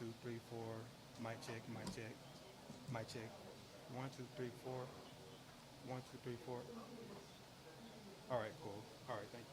two, three, four. Mic check, mic check, mic check. One, two, three, four. One, two, three, four. All right, cool. All right, thank you.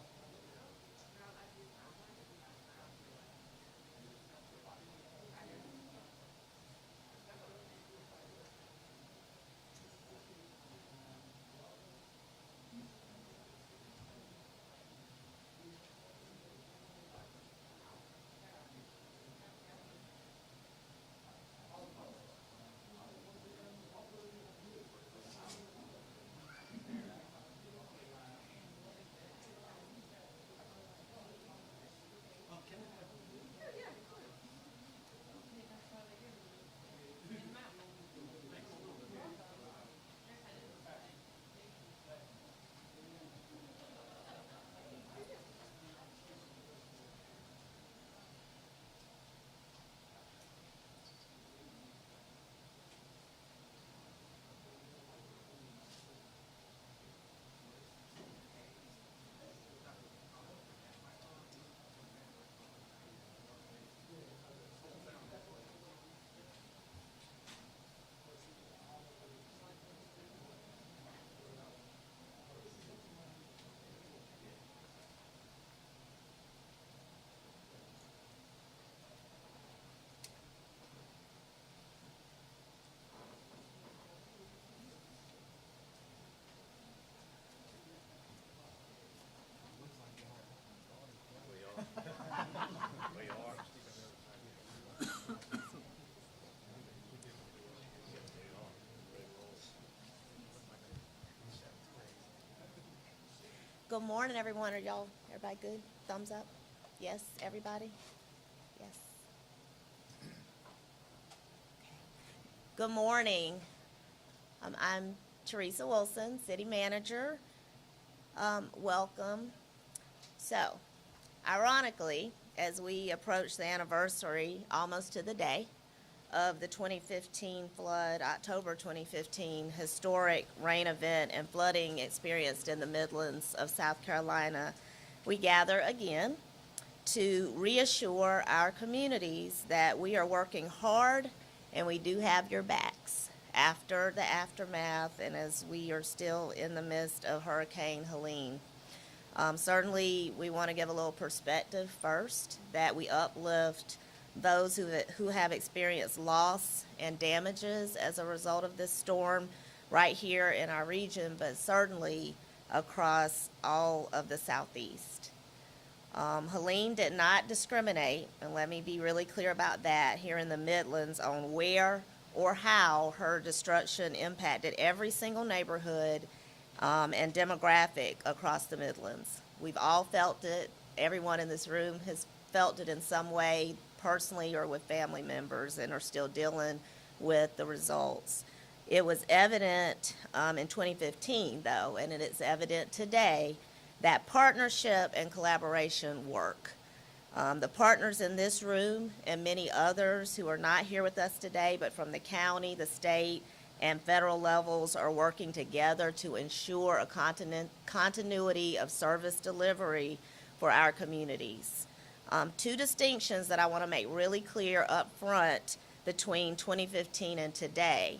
Good morning, everyone. Are everybody good? Thumbs up? Yes, everybody? Yes. Good morning. I'm Teresa Wilson, City Manager. Welcome. So, ironically, as we approach the anniversary, almost to the day, of the 2015 flood, October 2015 historic rain event and flooding experienced in the Midlands of South Carolina, we gather again to reassure our communities that we are working hard and we do have your backs after the aftermath and as we are still in the midst of Hurricane Helene. Certainly, we want to give a little perspective first, that we uplift those who have experienced loss and damages as a result of this storm right here in our region, but certainly across all of the Southeast. Helene did not discriminate, and let me be really clear about that, here in the Midlands on where or how her destruction impacted every single neighborhood and demographic across the Midlands. We've all felt it. Everyone in this room has felt it in some way, personally or with family members, and are still dealing with the results. It was evident in 2015, though, and it is evident today, that partnership and collaboration work. The partners in this room and many others who are not here with us today, but from the county, the state, and federal levels are working together to ensure a continuity of service delivery for our communities. Two distinctions that I want to make really clear up front between 2015 and today.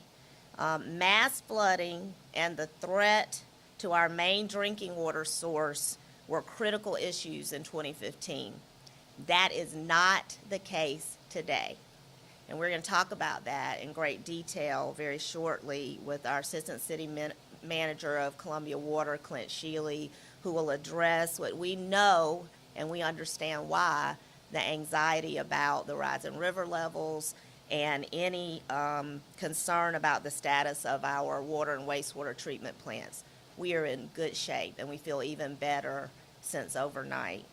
Mass flooding and the threat to our main drinking water source were critical issues in 2015. That is not the case today. And we're going to talk about that in great detail very shortly with our Assistant City Manager of Columbia Water, Clint Shealy, who will address what we know and we understand why, the anxiety about the rising river levels and any concern about the status of our water and wastewater treatment plants. We are in good shape, and we feel even better since overnight.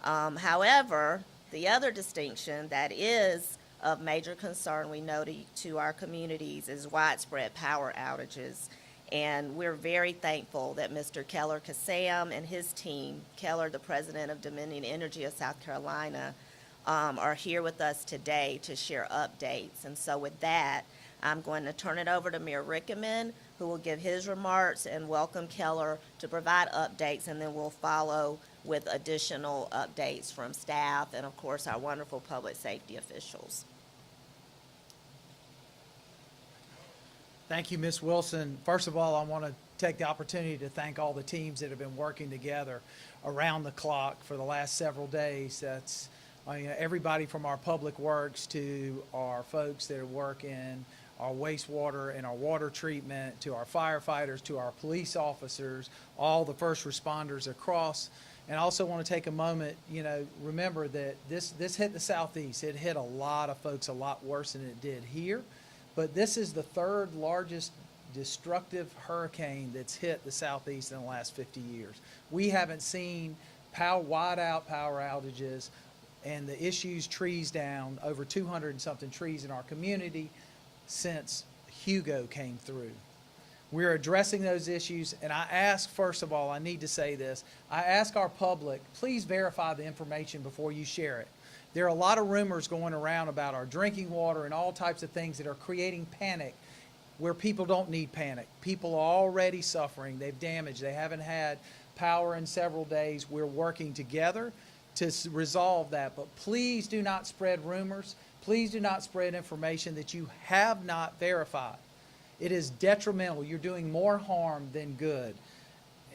However, the other distinction that is of major concern, we know, to our communities is widespread power outages. And we're very thankful that Mr. Keller Kassam and his team, Keller, the president of Dominion Energy of South Carolina, are here with us today to share updates. And so with that, I'm going to turn it over to Mayor Rickenmann, who will give his remarks and welcome Keller to provide updates, and then we'll follow with additional updates from staff and, of course, our wonderful public safety officials. Thank you, Ms. Wilson. First of all, I want to take the opportunity to thank all the teams that have been working together around the clock for the last several days. That's everybody from our public works to our folks that work in our wastewater and our water treatment, to our firefighters, to our police officers, all the first responders across. And I also want to take a moment, remember that this hit the Southeast. It hit a lot of folks a lot worse than it did here. But this is the third largest destructive hurricane that's hit the Southeast in the last 50 years. We haven't seen wide out power outages and the issues, trees down, over 200 and something trees in our community since Hugo came through. We're addressing those issues, and I ask, first of all, I need to say this, I ask our public, please verify the information before you share it. There are a lot of rumors going around about our drinking water and all types of things that are creating panic where people don't need panic. People are already suffering. They've damaged. They haven't had power in several days. We're working together to resolve that. But please do not spread rumors. Please do not spread information that you have not verified. It is detrimental. You're doing more harm than good.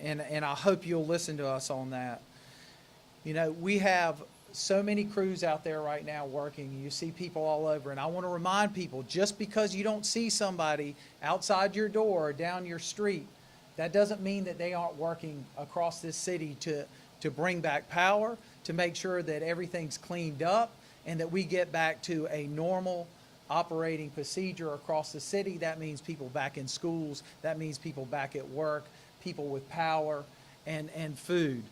And I hope you'll listen to us on that. We have so many crews out there right now working. You see people all over. And I want to remind people, just because you don't see somebody outside your door or down your street, that doesn't mean that they aren't working across this city to bring back power, to make sure that everything's cleaned up, and that we get back to a normal operating procedure across the city. That means people back in schools. That means people back at work, people with power and food.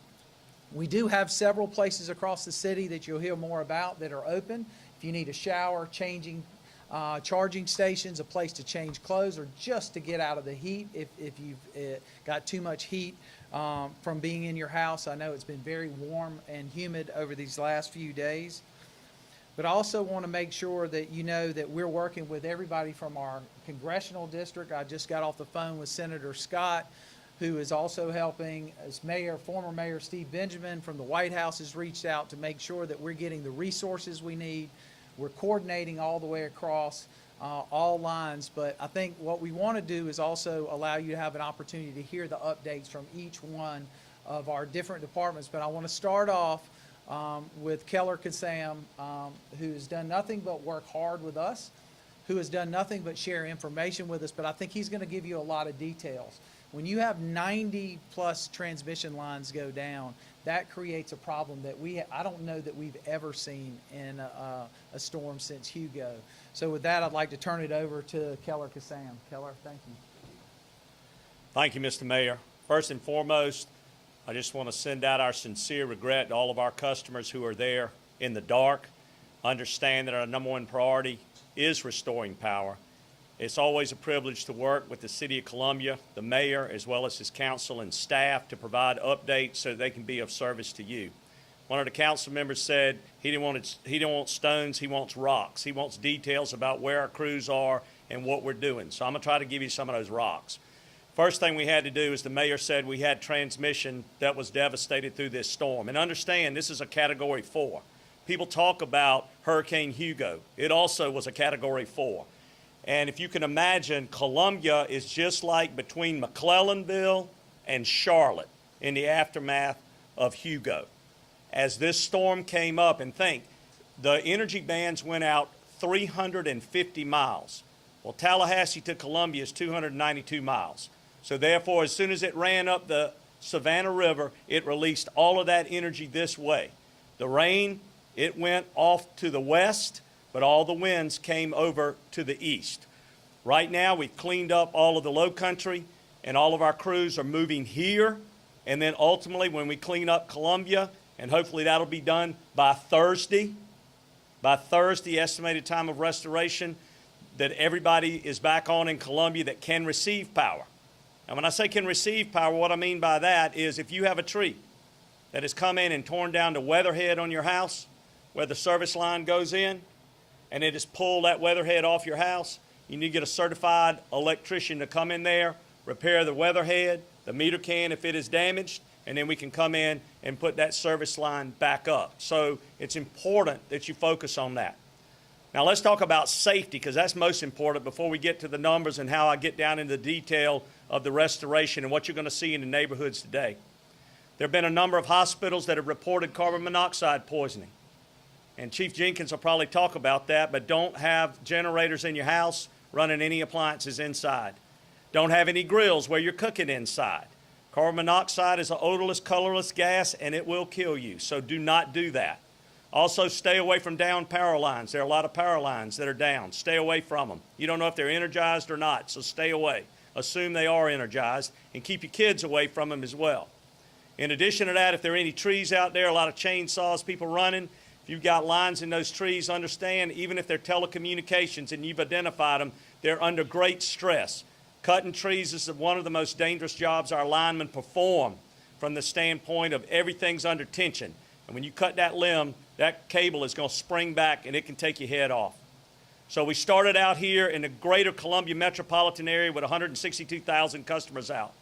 We do have several places across the city that you'll hear more about that are open. If you need a shower, charging stations, a place to change clothes, or just to get out of the heat if you've got too much heat from being in your house. I know it's been very warm and humid over these last few days. But I also want to make sure that you know that we're working with everybody from our congressional district. I just got off the phone with Senator Scott, who is also helping. As former Mayor Steve Benjamin from the White House has reached out to make sure that we're getting the resources we need. We're coordinating all the way across all lines. But I think what we want to do is also allow you to have an opportunity to hear the updates from each one of our different departments. But I want to start off with Keller Kassam, who has done nothing but work hard with us, who has done nothing but share information with us, but I think he's going to give you a lot of details. When you have 90-plus transmission lines go down, that creates a problem that I don't know that we've ever seen in a storm since Hugo. So with that, I'd like to turn it over to Keller Kassam. Keller, thank you. Thank you, Mr. Mayor. First and foremost, I just want to send out our sincere regret to all of our customers who are there in the dark. Understand that our number one priority is restoring power. It's always a privilege to work with the City of Columbia, the mayor, as well as his council and staff to provide updates so they can be of service to you. One of the council members said he didn't want stones, he wants rocks. He wants details about where our crews are and what we're doing. So I'm going to try to give you some of those rocks. First thing we had to do is the mayor said we had transmission that was devastated through this storm. And understand, this is a Category 4. People talk about Hurricane Hugo. It also was a Category 4. And if you can imagine, Columbia is just like between McClellanville and Charlotte in the aftermath of Hugo. As this storm came up, and think, the energy bands went out 350 miles. Well, Tallahassee to Columbia is 292 miles. So therefore, as soon as it ran up the Savannah River, it released all of that energy this way. The rain, it went off to the west, but all the winds came over to the east. Right now, we've cleaned up all of the low country, and all of our crews are moving here. And then ultimately, when we clean up Columbia, and hopefully that'll be done by Thursday, estimated time of restoration, that everybody is back on in Columbia that can receive power. And when I say can receive power, what I mean by that is if you have a tree that has come in and torn down the weatherhead on your house, where the service line goes in, and it has pulled that weatherhead off your house, you need to get a certified electrician to come in there, repair the weatherhead, the meter can if it is damaged, and then we can come in and put that service line back up. So it's important that you focus on that. Now let's talk about safety, because that's most important before we get to the numbers and how I get down into the detail of the restoration and what you're going to see in the neighborhoods today. There have been a number of hospitals that have reported carbon monoxide poisoning. And Chief Jenkins will probably talk about that, but don't have generators in your house running any appliances inside. Don't have any grills where you're cooking inside. Carbon monoxide is an odorless, colorless gas, and it will kill you, so do not do that. Also, stay away from down power lines. There are a lot of power lines that are down. Stay away from them. You don't know if they're energized or not, so stay away. Assume they are energized, and keep your kids away from them as well. In addition to that, if there are any trees out there, a lot of chainsaws, people running, if you've got lines in those trees, understand, even if they're telecommunications and you've identified them, they're under great stress. Cutting trees is one of the most dangerous jobs our linemen perform from the standpoint of everything's under tension. And when you cut that limb, that cable is going to spring back and it can take your head off. So we started out here in the greater Columbia metropolitan area with 162,000 customers out.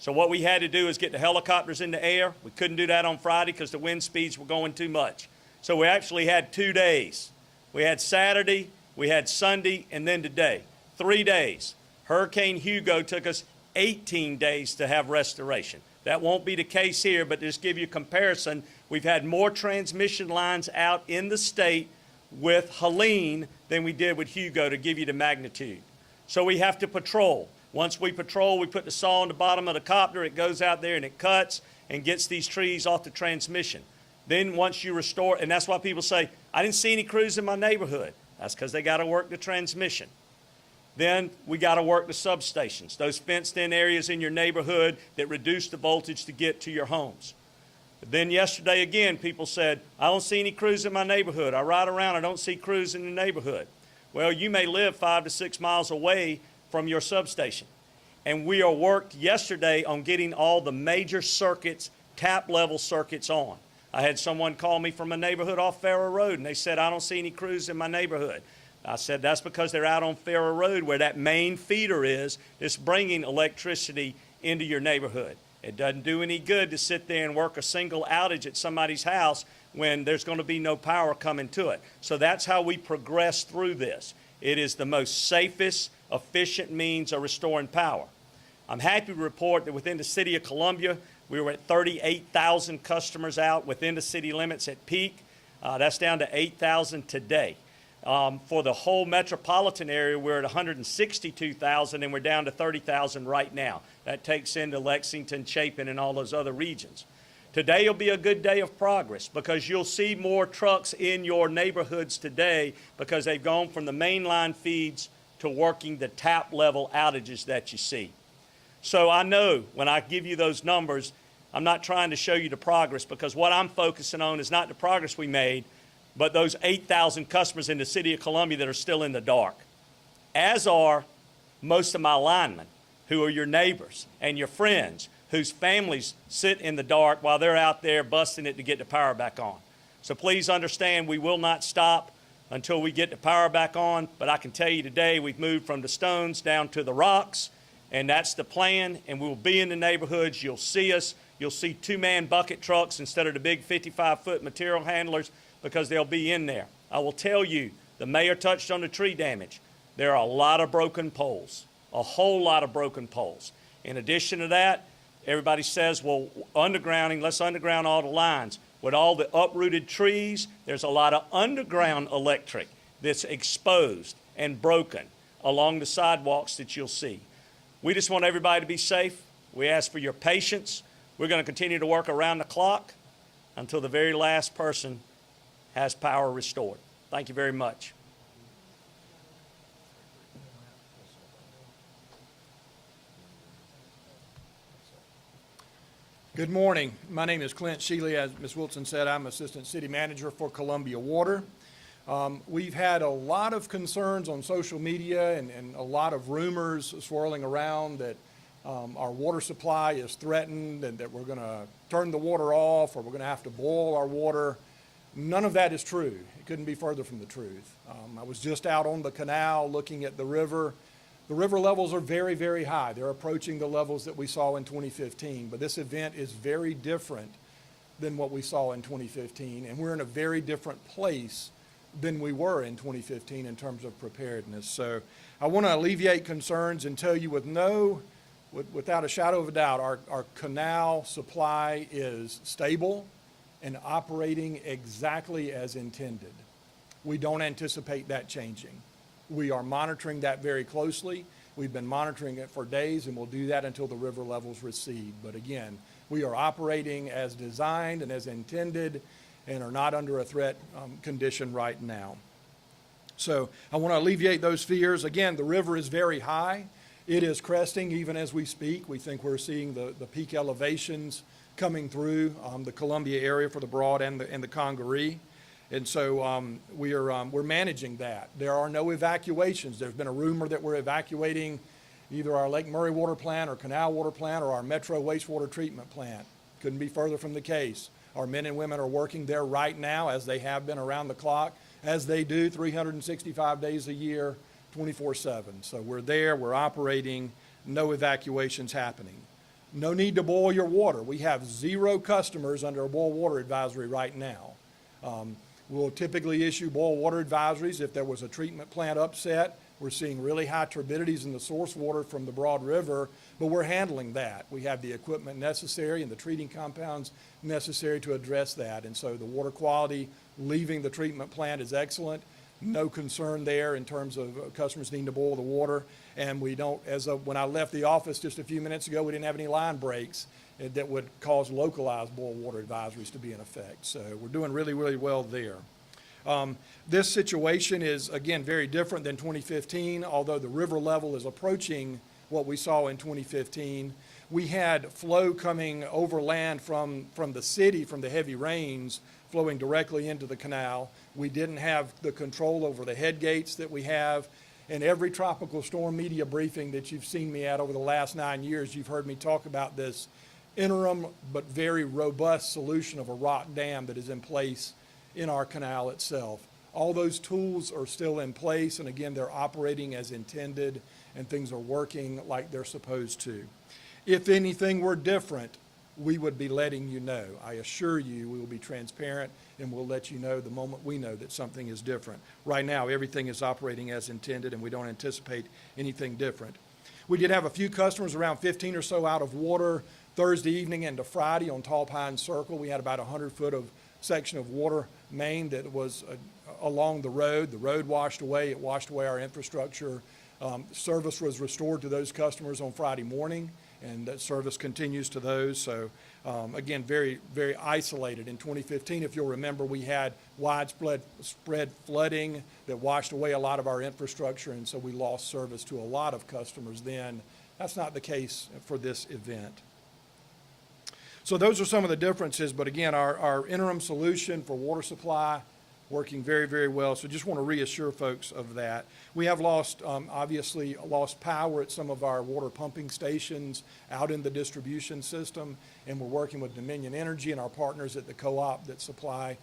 So what we had to do is get the helicopters in the air. We couldn't do that on Friday because the wind speeds were going too much. So we actually had 2 days. We had Saturday, we had Sunday, and then today. 3 days. Hurricane Hugo took us 18 days to have restoration. That won't be the case here, but just give you a comparison, we've had more transmission lines out in the state with Helene than we did with Hugo, to give you the magnitude. So we have to patrol. Once we patrol, we put the saw on the bottom of the copter, it goes out there and it cuts and gets these trees off the transmission. Then once you restore, and that's why people say, I didn't see any crews in my neighborhood. That's because they got to work the transmission. Then we got to work the substations, those fenced-in areas in your neighborhood that reduce the voltage to get to your homes. But then yesterday again, people said, I don't see any crews in my neighborhood. I ride around, I don't see crews in the neighborhood. Well, you may live 5 to 6 miles away from your substation. And we are worked yesterday on getting all the major circuits, tap-level circuits on. I had someone call me from a neighborhood off Farrer Road, and they said, I don't see any crews in my neighborhood. I said, that's because they're out on Farrer Road where that main feeder is that's bringing electricity into your neighborhood. It doesn't do any good to sit there and work a single outage at somebody's house when there's going to be no power coming to it. So that's how we progress through this. It is the most safest, efficient means of restoring power. I'm happy to report that within the city of Columbia, we were at 38,000 customers out within the city limits at peak. That's down to 8,000 today. For the whole metropolitan area, we're at 162,000 and we're down to 30,000 right now. That takes into Lexington, Chapin, and all those other regions. Today will be a good day of progress because you'll see more trucks in your neighborhoods today because they've gone from the mainline feeds to working the tap level outages that you see. So I know when I give you those numbers, I'm not trying to show you the progress, because what I'm focusing on is not the progress we made, but those 8,000 customers in the city of Columbia that are still in the dark, as are most of my linemen, who are your neighbors and your friends, whose families sit in the dark while they're out there busting it to get the power back on. So please understand, we will not stop until we get the power back on, but I can tell you today we've moved from the stones down to the rocks, and that's the plan, and we'll be in the neighborhoods. You'll see us. You'll see 2-man bucket trucks instead of the big 55-foot material handlers, because they'll be in there. I will tell you, the mayor touched on the tree damage. There are a lot of broken poles, a whole lot of broken poles. In addition to that, everybody says, well, undergrounding, let's underground all the lines. With all the uprooted trees, there's a lot of underground electric that's exposed and broken along the sidewalks that you'll see. We just want everybody to be safe. We ask for your patience. We're going to continue to work around the clock until the very last person has power restored. Thank you very much. Good morning. My name is Clint Shealy. As Ms. Wilson said, I'm Assistant City Manager for Columbia Water. We've had a lot of concerns on social media and a lot of rumors swirling around that our water supply is threatened and that we're going to turn the water off or we're going to have to boil our water. None of that is true. It couldn't be further from the truth. I was just out on the canal looking at the river. The river levels are very, very high. They're approaching the levels that we saw in 2015, but this event is very different than what we saw in 2015, and we're in a very different place than we were in 2015 in terms of preparedness. So I want to alleviate concerns and tell you without a shadow of a doubt, our canal supply is stable and operating exactly as intended. We don't anticipate that changing. We are monitoring that very closely. We've been monitoring it for days, and we'll do that until the river levels recede. But again, we are operating as designed and as intended and are not under a threat condition right now. So I want to alleviate those fears. Again, the river is very high. It is cresting even as we speak. We think we're seeing the peak elevations coming through the Columbia area for the Broad and the Congaree. And so we're managing that. There are no evacuations. There's been a rumor that we're evacuating either our Lake Murray water plant or Canal water plant or our Metro wastewater treatment plant. Couldn't be further from the case. Our men and women are working there right now, as they have been around the clock, as they do 365 days a year, 24/7. So we're there, we're operating, no evacuations happening. No need to boil your water. We have 0 customers under a boil water advisory right now. We'll typically issue boil water advisories if there was a treatment plant upset. We're seeing really high turbidities in the source water from the Broad River, but we're handling that. We have the equipment necessary and the treating compounds necessary to address that. And so the water quality leaving the treatment plant is excellent. No concern there in terms of customers needing to boil the water. And we don't, when I left the office just a few minutes ago, we didn't have any line breaks that would cause localized boil water advisories to be in effect. So we're doing really, really well there. This situation is, again, very different than 2015, although the river level is approaching what we saw in 2015. We had flow coming overland from the city, from the heavy rains, flowing directly into the canal. We didn't have the control over the head gates that we have. In every tropical storm media briefing that you've seen me at over the last 9 years, you've heard me talk about this interim but very robust solution of a rock dam that is in place in our canal itself. All those tools are still in place, and again, they're operating as intended, and things are working like they're supposed to. If anything were different, we would be letting you know. I assure you we will be transparent, and we'll let you know the moment we know that something is different. Right now, everything is operating as intended, and we don't anticipate anything different. We did have a few customers, around 15 or so, out of water Thursday evening into Friday on Tall Pine Circle. We had about 100 foot of section of water main that was along the road. The road washed away. It washed away our infrastructure. Service was restored to those customers on Friday morning, and that service continues to those. So again, very, very isolated. In 2015, if you'll remember, we had widespread flooding that washed away a lot of our infrastructure, and so we lost service to a lot of customers then. That's not the case for this event. So those are some of the differences, but again, our interim solution for water supply working very, very well. So just want to reassure folks of that. We have obviously lost power at some of our water pumping stations out in the distribution system, and we're working with Dominion Energy and our partners at the co-op that supply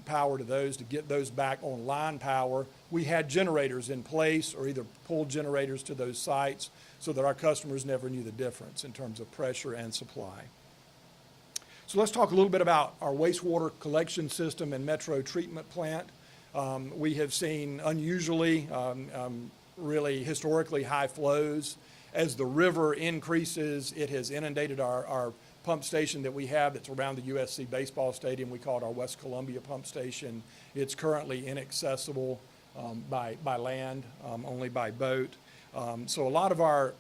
power to those to get those back on line power. We had generators in place, or either pulled generators to those sites, so that our customers never knew the difference in terms of pressure and supply. So let's talk a little bit about our wastewater collection system and Metro treatment plant. We have seen unusually, really historically high flows. As the river increases, it has inundated our pump station that we have that's around the USC baseball stadium. We call it our West Columbia pump station. It's currently inaccessible by land, only by boat. So a lot of our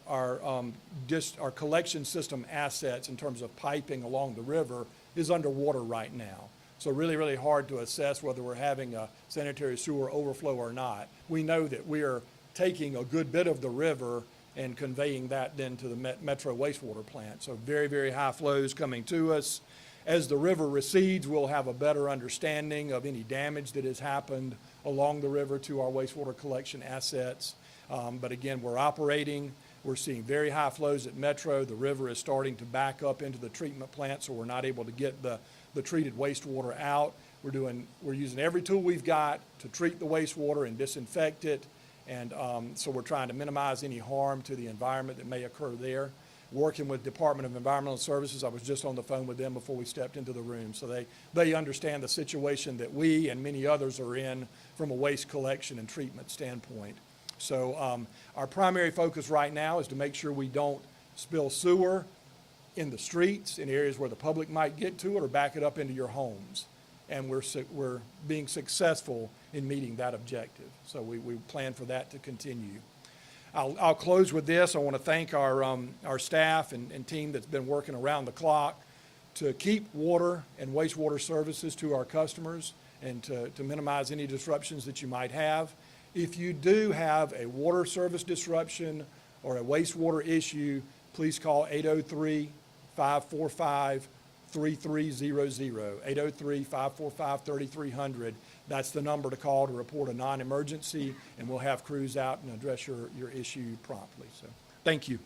collection system assets in terms of piping along the river is underwater right now. So really, really hard to assess whether we're having a sanitary sewer overflow or not. We know that we are taking a good bit of the river and conveying that then to the Metro wastewater plant. So very, very high flows coming to us. As the river recedes, we'll have a better understanding of any damage that has happened along the river to our wastewater collection assets. But again, we're operating. We're seeing very high flows at Metro. The river is starting to back up into the treatment plant, so we're not able to get the treated wastewater out. We're using every tool we've got to treat the wastewater and disinfect it. And so we're trying to minimize any harm to the environment that may occur there. working with Department of Environmental Services. I was just on the phone with them before we stepped into the room. So they understand the situation that we and many others are in from a waste collection and treatment standpoint. So our primary focus right now is to make sure we don't spill sewer in the streets, in areas where the public might get to it, or back it up into your homes. And we're being successful in meeting that objective. So we plan for that to continue. I'll close with this. I want to thank our staff and team that's been working around the clock to keep water and wastewater services to our customers and to minimize any disruptions that you might have. If you do have a water service disruption or a wastewater issue, please call 803-545-3300, 803-545-3300. That's the number to call to report a non-emergency, and we'll have crews out and address your issue promptly. So, thank you.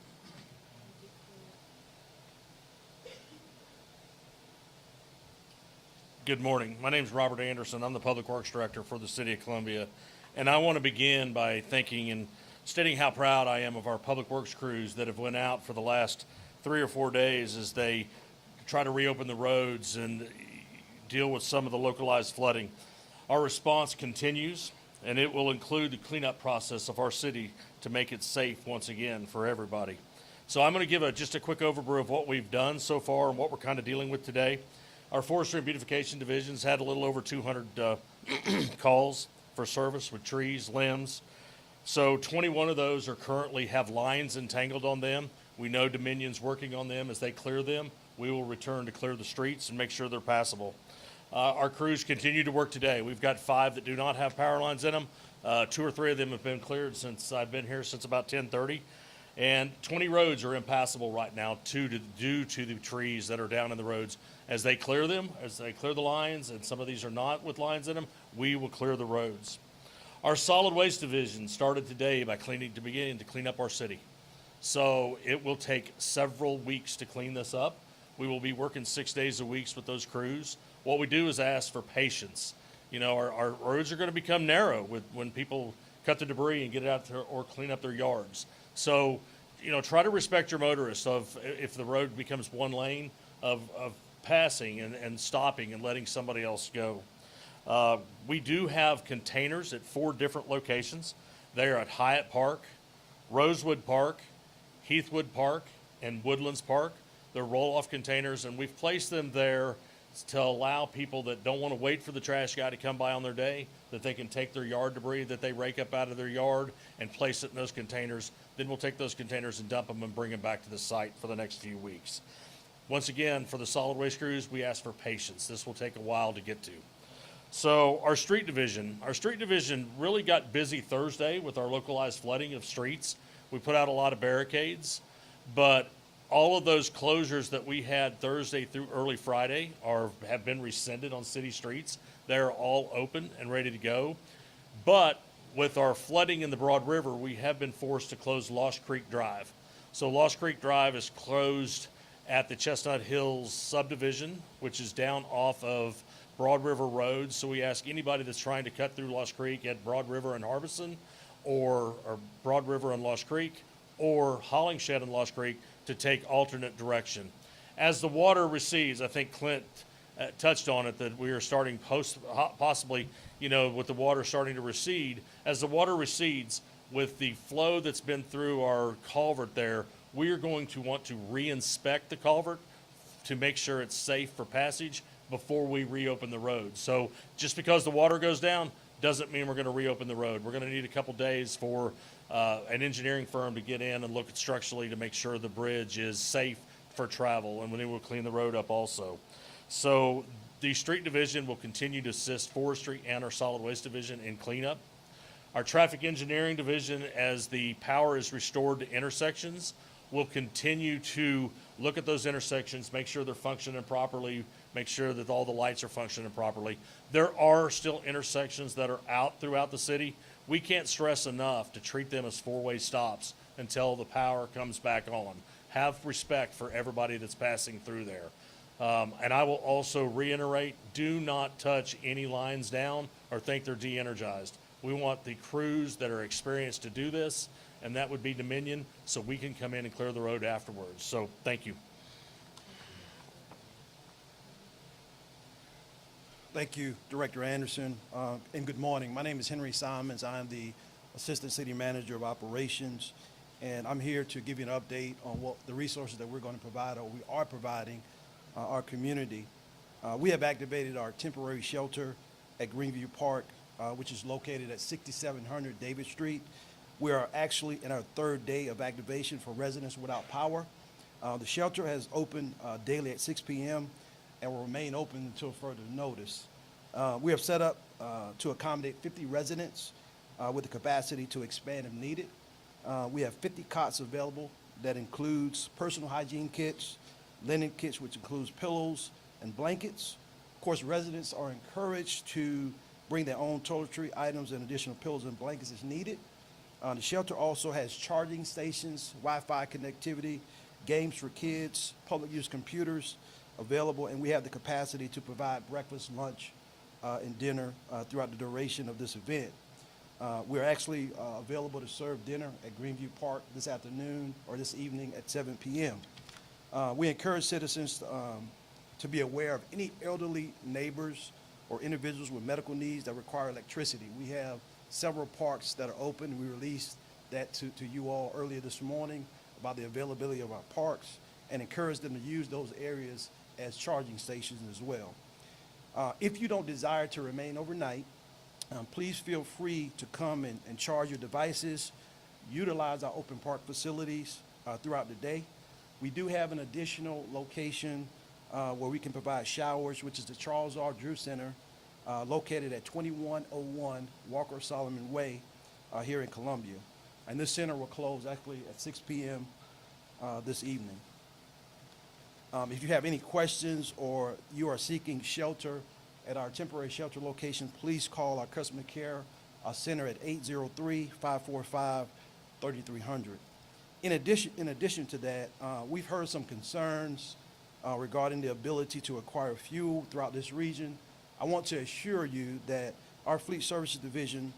Good morning. My name is Robert Anderson. I'm the Public Works Director for the City of Columbia. And I want to begin by thanking and stating how proud I am of our Public Works crews that have went out for the last 3 or 4 days as they try to reopen the roads and deal with some of the localized flooding. Our response continues, and it will include the cleanup process of our city to make it safe once again for everybody. So I'm going to give just a quick overview of what we've done so far and what we're kind of dealing with today. Our Forestry and Beautification Divisions had a little over 200 calls for service with trees, limbs. So 21 of those are currently have lines entangled on them. We know Dominion's working on them. As they clear them, we will return to clear the streets and make sure they're passable. Our crews continue to work today. We've got 5 that do not have power lines in them. 2 or 3 of them have been cleared since I've been here since about 10:30. And 20 roads are impassable right now due to the trees that are down in the roads. As they clear them, as they clear the lines, and some of these are not with lines in them, we will clear the roads. Our Solid Waste Division started today by beginning to clean up our city. So it will take several weeks to clean this up. We will be working 6 days a week with those crews. What we do is ask for patience. You know, our roads are going to become narrow when people cut the debris and get it out there or clean up their yards. So, you know, try to respect your motorists if the road becomes one lane of passing and stopping and letting somebody else go. We do have containers at 4 different locations. They are at Hyatt Park, Rosewood Park, Heathwood Park, and Woodlands Park. They're roll-off containers, and we've placed them there to allow people that don't want to wait for the trash guy to come by on their day, that they can take their yard debris that they rake up out of their yard and place it in those containers. Then we'll take those containers and dump them and bring them back to the site for the next few weeks. Once again, for the solid waste crews, we ask for patience. This will take a while to get to. So our street division really got busy Thursday with our localized flooding of streets. We put out a lot of barricades, but all of those closures that we had Thursday through early Friday have been rescinded on city streets. They're all open and ready to go. But with our flooding in the Broad River, we have been forced to close Lost Creek Drive. So Lost Creek Drive is closed at the Chestnut Hills subdivision, which is down off of Broad River Road. So we ask anybody that's trying to cut through Lost Creek at Broad River and Harbison, or Broad River and Lost Creek, or Hollingshed and Lost Creek, to take alternate direction. As the water recedes, I think Clint touched on it, that we are starting possibly, you know, with the water starting to recede. As the water recedes, with the flow that's been through our culvert there, we are going to want to re-inspect the culvert to make sure it's safe for passage before we reopen the road. So just because the water goes down doesn't mean we're going to reopen the road. We're going to need a couple days for an engineering firm to get in and look at structurally to make sure the bridge is safe for travel, and then we'll clean the road up also. So the street division will continue to assist forestry and our solid waste division in cleanup. Our traffic engineering division, as the power is restored to intersections, will continue to look at those intersections, make sure they're functioning properly, make sure that all the lights are functioning properly. There are still intersections that are out throughout the city. We can't stress enough to treat them as four-way stops until the power comes back on. Have respect for everybody that's passing through there. And I will also reiterate, do not touch any lines down or think they're de-energized. We want the crews that are experienced to do this, and that would be Dominion, so we can come in and clear the road afterwards. So thank you. Thank you, Director Anderson, and good morning. My name is Henry Simons. I am the Assistant City Manager of Operations, and I'm here to give you an update on what the resources that we're going to provide, or we are providing our community. We have activated our temporary shelter at Greenview Park, which is located at 6700 David Street. We are actually in our third day of activation for residents without power. The shelter has opened daily at 6 p.m. and will remain open until further notice. We have set up to accommodate 50 residents with the capacity to expand if needed. We have 50 cots available. That includes personal hygiene kits, linen kits, which includes pillows and blankets. Of course, residents are encouraged to bring their own toiletry items and additional pillows and blankets as needed. The shelter also has charging stations, Wi-Fi connectivity, games for kids, public use computers available, and we have the capacity to provide breakfast, lunch, and dinner throughout the duration of this event. We're actually available to serve dinner at Greenview Park this afternoon or this evening at 7 p.m. We encourage citizens to be aware of any elderly neighbors or individuals with medical needs that require electricity. We have several parks that are open. We released that to you all earlier this morning about the availability of our parks, and encourage them to use those areas as charging stations as well. If you don't desire to remain overnight, please feel free to come and charge your devices, utilize our open park facilities throughout the day. We do have an additional location where we can provide showers, which is the Charles R. Drew Center, located at 2101 Walker Solomon Way here in Columbia. And this center will close actually at 6 p.m. This evening. If you have any questions or you are seeking shelter at our temporary shelter location, please call our customer care center at 803-545-3300. In addition to that, we've heard some concerns regarding the ability to acquire fuel throughout this region. I want to assure you that our Fleet Services Division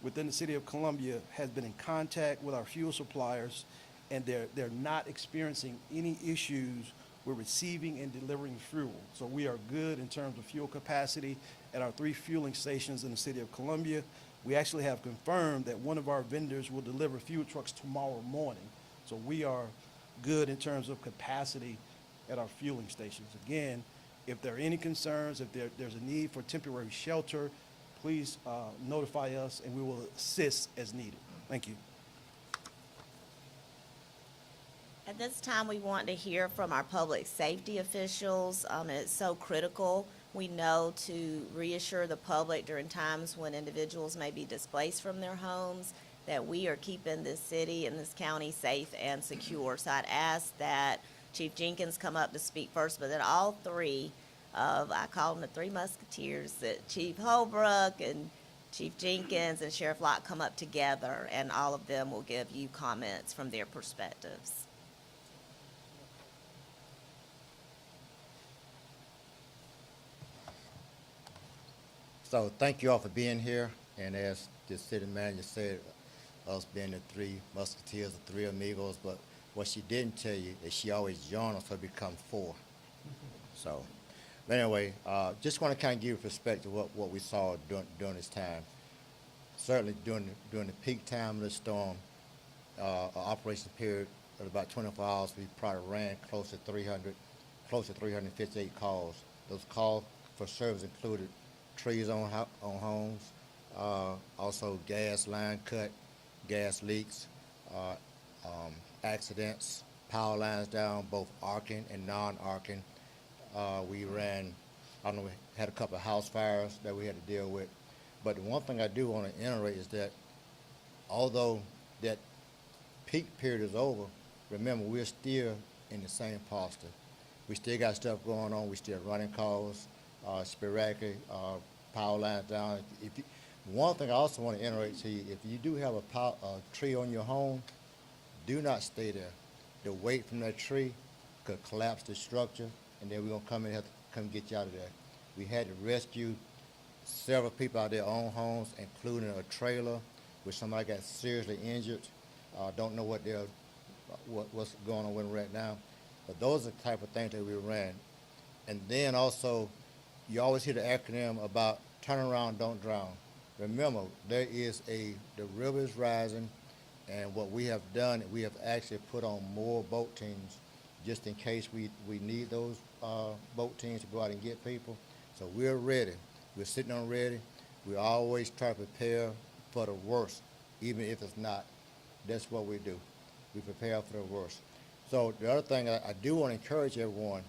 within the City of Columbia has been in contact with our fuel suppliers, and they're not experiencing any issues with receiving and delivering fuel. So we are good in terms of fuel capacity at our 3 fueling stations in the City of Columbia. We actually have confirmed that one of our vendors will deliver fuel trucks tomorrow morning. So we are good in terms of capacity at our fueling stations. Again, if there are any concerns, if there's a need for temporary shelter, please notify us and we will assist as needed. Thank you. At this time, we want to hear from our public safety officials. It's so critical, we know, to reassure the public during times when individuals may be displaced from their homes, that we are keeping this city and this county safe and secure. So I'd ask that Chief Jenkins come up to speak first, but that all three of, I call them the 3 Musketeers, that Chief Holbrook and Chief Jenkins and Sheriff Locke come up together, and all of them will give you comments from their perspectives. So thank you all for being here, and as the city manager said, us being the 3 Musketeers, the 3 Amigos, but what she didn't tell you is she always joins us, so it becomes 4. So, but anyway, just want to kind of give you a perspective of what we saw during this time. Certainly during the peak time of the storm, operation period of about 24 hours, we probably ran close to 358 calls. Those calls for service included trees on homes, also gas line cut, gas leaks, accidents, power lines down, both arcing and non-arcing. We ran, I don't know, we had a couple of house fires that we had to deal with. But the one thing I do want to iterate is that although that peak period is over, remember, we're still in the same posture. We still got stuff going on. We still running calls, sporadically, power lines down. One thing I also want to iterate to you, if you do have a tree on your home, do not stay there. The weight from that tree could collapse the structure, and then we're going to come in and have to come get you out of there. We had to rescue several people out of their own homes, including a trailer where somebody got seriously injured. Don't know what's going on with them right now. But those are the type of things that we ran. And then also, you always hear the acronym about turn around, don't drown. Remember, the river is rising, and what we have done, we have actually put on more boat teams just in case we need those boat teams to go out and get people. So we're ready. We're sitting on ready. We always try to prepare for the worst, even if it's not. That's what we do. We prepare for the worst. So the other thing I do want to encourage everyone,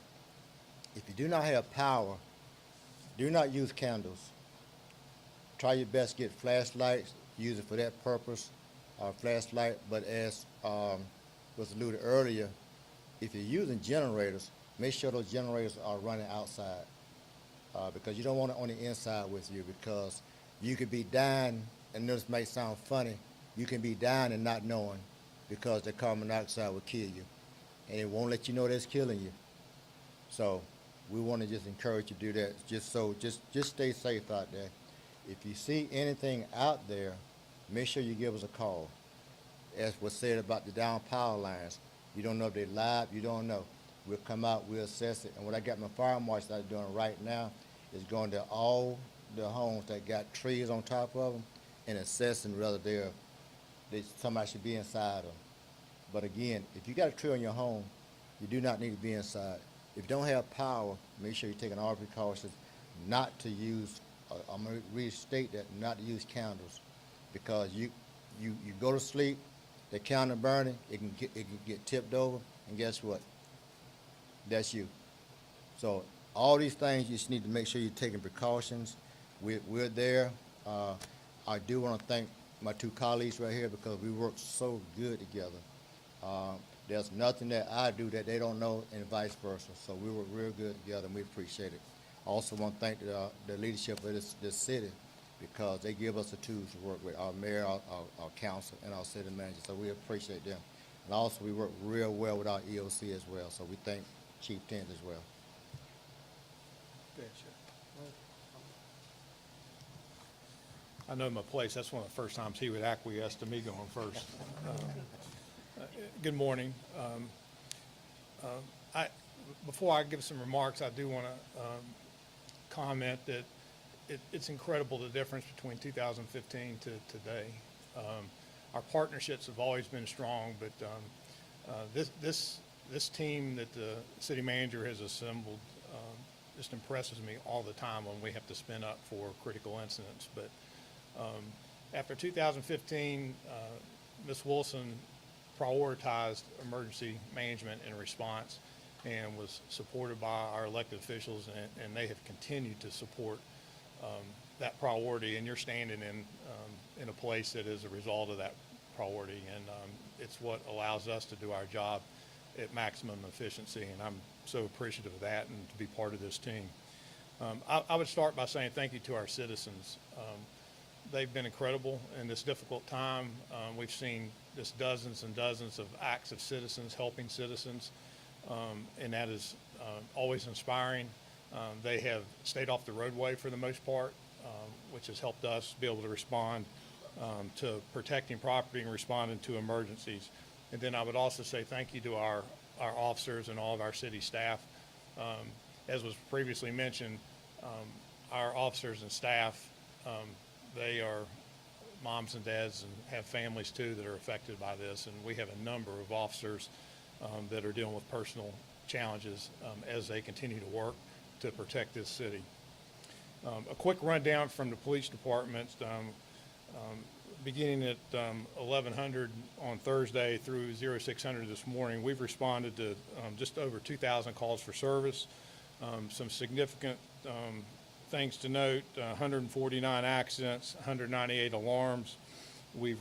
if you do not have power, do not use candles. Try your best to get flashlights, use it for that purpose, flashlight. But as was alluded earlier, if you're using generators, make sure those generators are running outside because you don't want it on the inside with you, because you could be dying, and this may sound funny, you can be dying and not knowing because the carbon dioxide will kill you, and it won't let you know that's killing you. So we want to just encourage you to do that. Just stay safe out there. If you see anything out there, make sure you give us a call. As was said about the down power lines, you don't know if they're live, you don't know. We'll come out, we'll assess it, and what I got my fire marshal out doing right now is going to all the homes that got trees on top of them and assessing whether somebody should be inside them. But again, if you got a tree on your home, you do not need to be inside. If you don't have power, make sure you're taking all precautions not to use, I'm going to restate that, not to use candles, because you go to sleep, the candle burning, it can get tipped over, and guess what? That's you. So all these things, you just need to make sure you're taking precautions. We're there. I do want to thank my two colleagues right here because we work so good together. There's nothing that I do that they don't know, and vice versa. So we work real good together, and we appreciate it. I also want to thank the leadership of this city, because they give us the tools to work with, our mayor, our council, and our city manager. So we appreciate them. And also, we work real well with our EOC as well. So we thank Chief Tent as well. I know my place. That's one of the first times he would acquiesce to me going first. Good morning. Before I give some remarks, I do want to comment that it's incredible the difference between 2015 to today. Our partnerships have always been strong, but this team that the city manager has assembled just impresses me all the time when we have to spin up for critical incidents. But after 2015, Ms. Wilson prioritized emergency management and response and was supported by our elected officials, and they have continued to support that priority, and you're standing in a place that is a result of that priority, and it's what allows us to do our job at maximum efficiency, and I'm so appreciative of that and to be part of this team. I would start by saying thank you to our citizens. They've been incredible in this difficult time. We've seen just dozens and dozens of acts of citizens helping citizens, and that is always inspiring. They have stayed off the roadway for the most part, which has helped us be able to respond to protecting property and responding to emergencies. And then I would also say thank you to our officers and all of our city staff. As was previously mentioned, our officers and staff, they are moms and dads and have families too that are affected by this. And we have a number of officers that are dealing with personal challenges as they continue to work to protect this city. A quick rundown from the police department. Beginning at 1100 on Thursday through 0600 this morning, we've responded to just over 2,000 calls for service. Some significant things to note: 149 accidents, 198 alarms. We've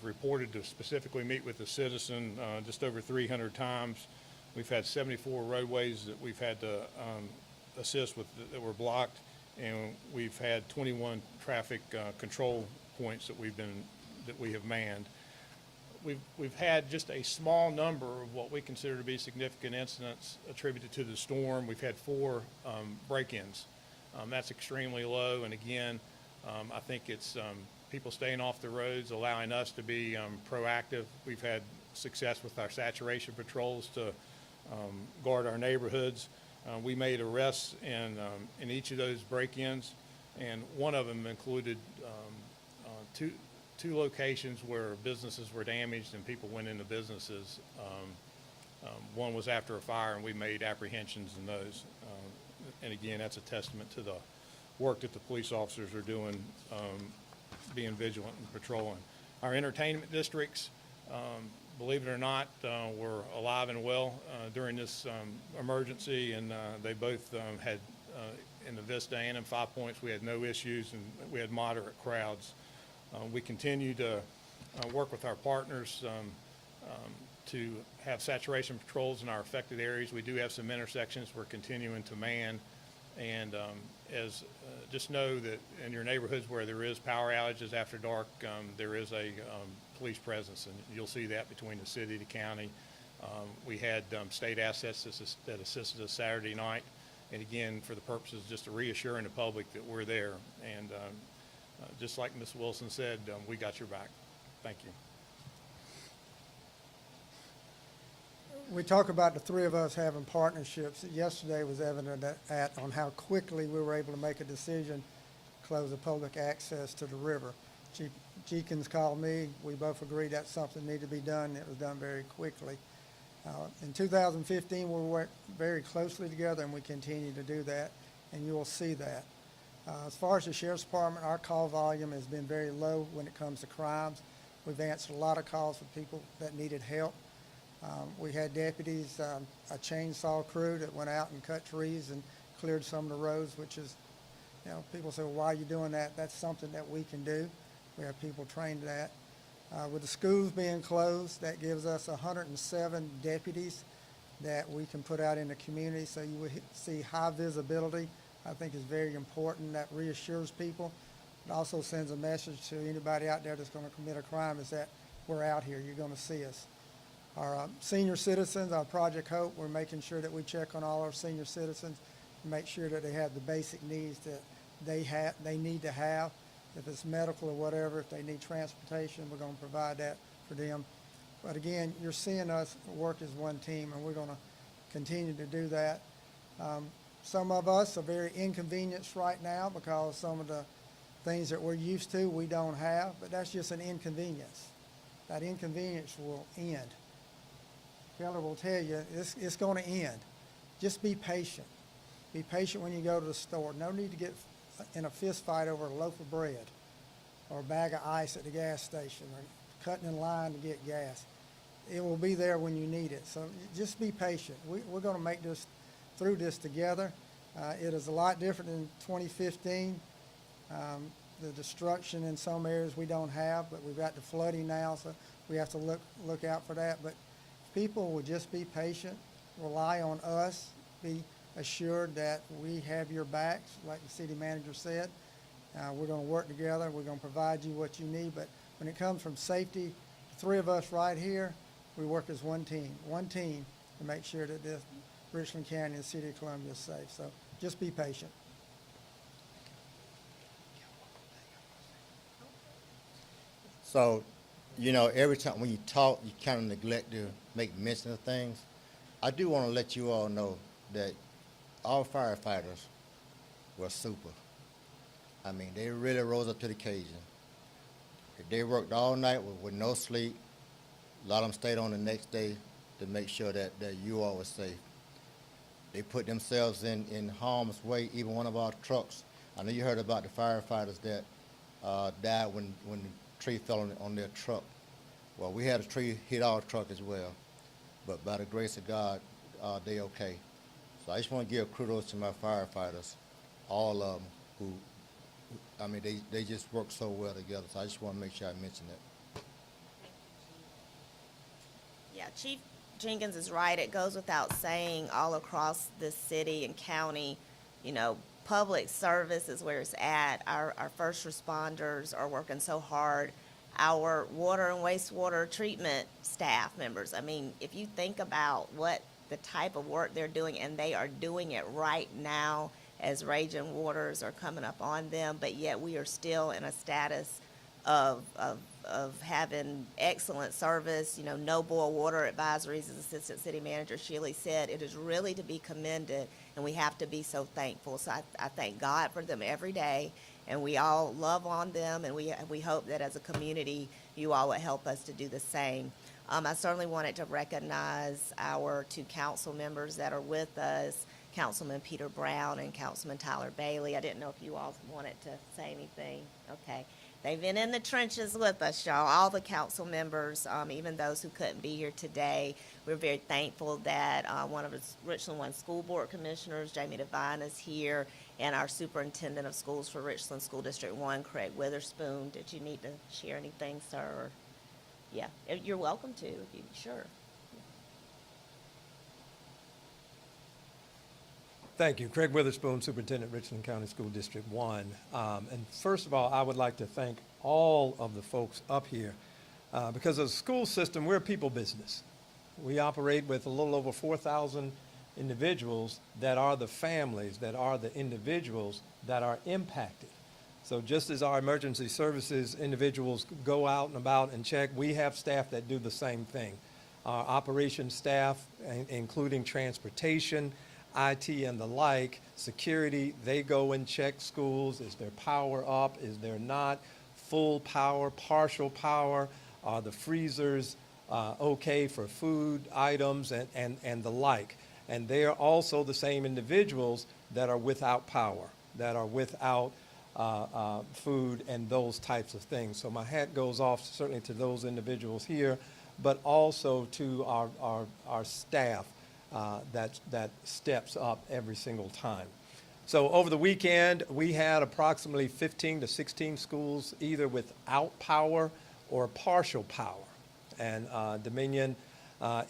reported to specifically meet with the citizen just over 300 times. We've had 74 roadways that we've had to assist with that were blocked, and we've had 21 traffic control points that we have manned. We've had just a small number of what we consider to be significant incidents attributed to the storm. We've had 4 break-ins That's extremely low, and again, I think it's people staying off the roads, allowing us to be proactive. We've had success with our saturation patrols to guard our neighborhoods. We made arrests in each of those break-ins, and one of them included two locations where businesses were damaged and people went into businesses. One was after a fire, and we made apprehensions in those. And again, that's a testament to the work that the police officers are doing, being vigilant and patrolling. Our entertainment districts, believe it or not, were alive and well during this emergency, and they both had, in the Vista and in 5 Points, we had no issues, and we had moderate crowds. We continue to work with our partners to have saturation patrols in our affected areas. We do have some intersections we're continuing to man, and just know that in your neighborhoods where there is power outages after dark, there is a police presence, and you'll see that between the city, the county. We had state assets that assisted us Saturday night, and again, for the purposes just of reassuring the public that we're there. And just like Ms. Wilson said, we got your back. Thank you. We talk about the three of us having partnerships. Yesterday was evident on how quickly we were able to make a decision to close the public access to the river. Chief Jenkins called me. We both agreed that something needed to be done. It was done very quickly. In 2015, we worked very closely together, and we continue to do that, and you will see that. As far as the Sheriff's Department, our call volume has been very low when it comes to crimes. We've answered a lot of calls from people that needed help. We had deputies, a chainsaw crew that went out and cut trees and cleared some of the roads, which is, people say, well, why are you doing that? That's something that we can do. We have people trained to that. With the schools being closed, that gives us 107 deputies that we can put out in the community, so you will see high visibility. I think is very important. That reassures people. It also sends a message to anybody out there that's going to commit a crime is that we're out here. You're going to see us. Our senior citizens, our Project Hope, we're making sure that we check on all our senior citizens and make sure that they have the basic needs that they need to have. If it's medical or whatever, if they need transportation, we're going to provide that for them. But again, you're seeing us work as one team, and we're going to continue to do that. Some of us are very inconvenienced right now because some of the things that we're used to we don't have, but that's just an inconvenience. That inconvenience will end. Keller will tell you it's going to end. Just be patient. Be patient when you go to the store. No need to get in a fist fight over a loaf of bread or a bag of ice at the gas station or cutting in line to get gas. It will be there when you need it. So just be patient. We're going to make this through this together. It is a lot different than 2015. The destruction in some areas we don't have, but we've got the flooding now, so we have to look out for that. But people will just be patient, rely on us, be assured that we have your backs, like the city manager said. We're going to work together. We're going to provide you what you need. But when it comes from safety, the three of us right here, we work as one team to make sure that this Richland County and the city of Columbia is safe. So just be patient. So, every time when you talk, you kind of neglect to make mention of things. I do want to let you all know that our firefighters were super. I mean, they really rose up to the occasion. They worked all night with no sleep. A lot of them stayed on the next day to make sure that you all were safe. They put themselves in harm's way. Even one of our trucks, I know you heard about the firefighters that died when the tree fell on their truck. Well, we had a tree hit our truck as well, but by the grace of God, they okay. So I just want to give kudos to my firefighters, all of them, they just work so well together. So I just want to make sure I mention that. Yeah, Chief Jenkins is right. It goes without saying all across this city and county, public service is where it's at. Our first responders are working so hard. Our water and wastewater treatment staff members, if you think about what the type of work they're doing, and they are doing it right now, as raging waters are coming up on them, but yet we are still in a status of having excellent service, no boil water advisories, as Assistant City Manager Shealy said. It is really to be commended, and we have to be so thankful. So I thank God for them every day, and we all love on them, and we hope that as a community, you all would help us to do the same. I certainly wanted to recognize our two council members that are with us, Councilman Peter Brown and Councilman Tyler Bailey. I didn't know if you all wanted to say anything. Okay. They've been in the trenches with us, y'all, all the council members, even those who couldn't be here today. We're very thankful that one of the Richland 1 School Board Commissioners, Jamie Devine, is here, and our Superintendent of Schools for Richland School District 1, Craig Witherspoon. Did you need to share anything, sir? Or, yeah, you're welcome to, if you sure. Thank you. Craig Witherspoon, Superintendent, Richland County School District 1. And first of all, I would like to thank all of the folks up here because as a school system, we're a people business. We operate with a little over 4,000 individuals that are the families, that are the individuals that are impacted. So just as our emergency services individuals go out and about and check, we have staff that do the same thing. Our operations staff, including transportation, IT and the like, security, they go and check schools. Is there power up? Is there not? Full power, partial power? Are the freezers okay for food items and the like? And they are also the same individuals that are without power, that are without food and those types of things. So my hat goes off certainly to those individuals here, but also to our staff that steps up every single time. So over the weekend, we had approximately 15 to 16 schools either without power or partial power. And Dominion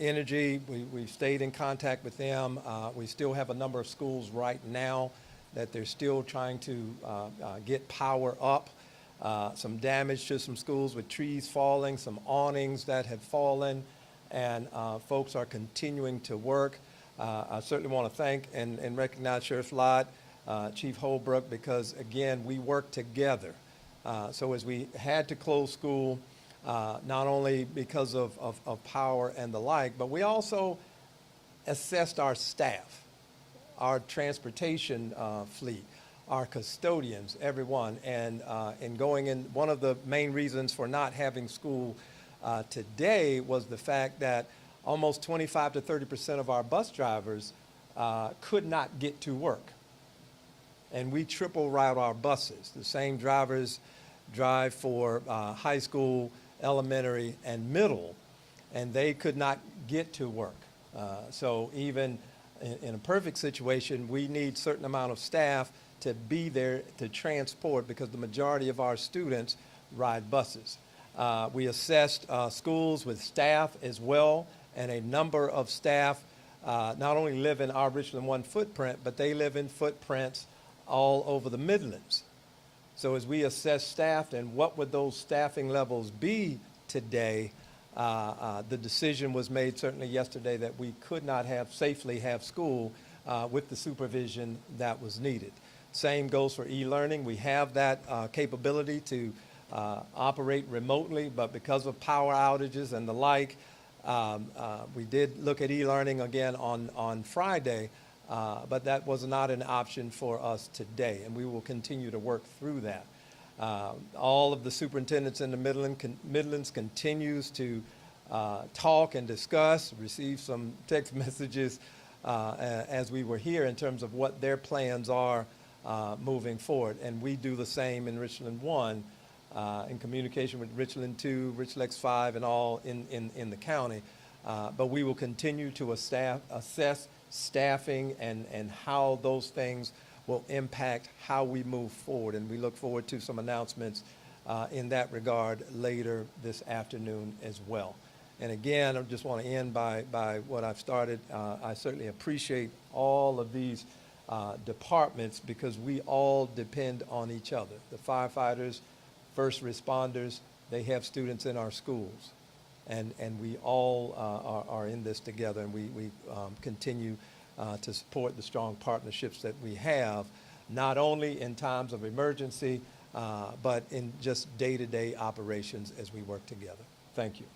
Energy, we've stayed in contact with them. We still have a number of schools right now that they're still trying to get power up. Some damage to some schools with trees falling, some awnings that have fallen, and folks are continuing to work. I certainly want to thank and recognize Sheriff Lott, Chief Holbrook, because again, we work together. So as we had to close school, not only because of power and the like, but we also assessed our staff, our transportation fleet, our custodians, everyone, and going in, one of the main reasons for not having school today was the fact that almost 25 to 30% of our bus drivers could not get to work. And we triple route our buses. The same drivers drive for high school, elementary, and middle, and they could not get to work. So even in a perfect situation, we need a certain amount of staff to be there to transport because the majority of our students ride buses. We assessed schools with staff as well, and a number of staff not only live in our Richland 1 footprint, but they live in footprints all over the Midlands. So as we assess staff and what would those staffing levels be today, the decision was made certainly yesterday that we could not safely have school with the supervision that was needed. Same goes for e-learning. We have that capability to operate remotely, but because of power outages and the like, we did look at e-learning again on Friday, but that was not an option for us today, and we will continue to work through that. All of the superintendents in the Midlands continues to talk and discuss, receive some text messages as we were here in terms of what their plans are moving forward. And we do the same in Richland 1 in communication with Richland 2, Richland X5, and all in the county. But we will continue to assess staffing and how those things will impact how we move forward. And we look forward to some announcements in that regard later this afternoon as well. And again, I just want to end by what I've started. I certainly appreciate all of these departments because we all depend on each other. The firefighters, first responders, they have students in our schools. And we all are in this together, and we continue to support the strong partnerships that we have, not only in times of emergency, but in just day-to-day operations as we work together. Thank you.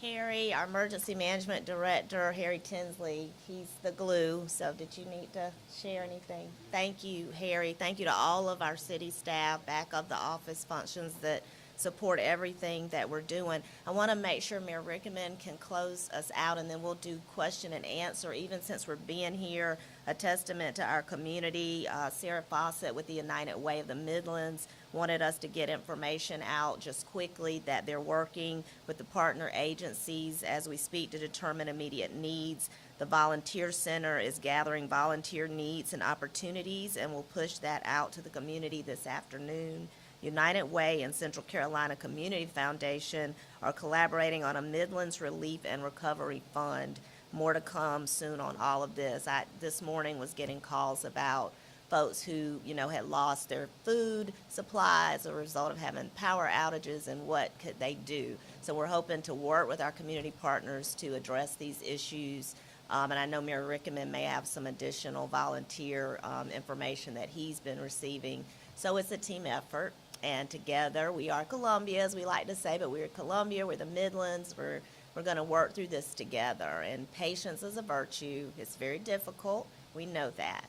Harry, our emergency management director, Harry Tinsley, he's the glue. So did you need to share anything? Thank you, Harry. Thank you to all of our city staff, back of the office functions that support everything that we're doing. I want to make sure Mayor Rickenmann can close us out, and then we'll do question and answer. Even since we're being here, a testament to our community. Sarah Fawcett with the United Way of the Midlands wanted us to get information out just quickly that they're working with the partner agencies as we speak to determine immediate needs. The Volunteer Center is gathering volunteer needs and opportunities, and we'll push that out to the community this afternoon. United Way and Central Carolina Community Foundation are collaborating on a Midlands Relief and Recovery Fund. More to come soon on all of this. I this morning was getting calls about folks who, had lost their food supply as a result of having power outages, and what could they do. So we're hoping to work with our community partners to address these issues. And I know Mayor Rickenmann may have some additional volunteer information that he's been receiving. So it's a team effort. And together, we are Columbia, as we like to say, but we're Columbia, we're the Midlands, we're going to work through this together. And patience is a virtue. It's very difficult. We know that.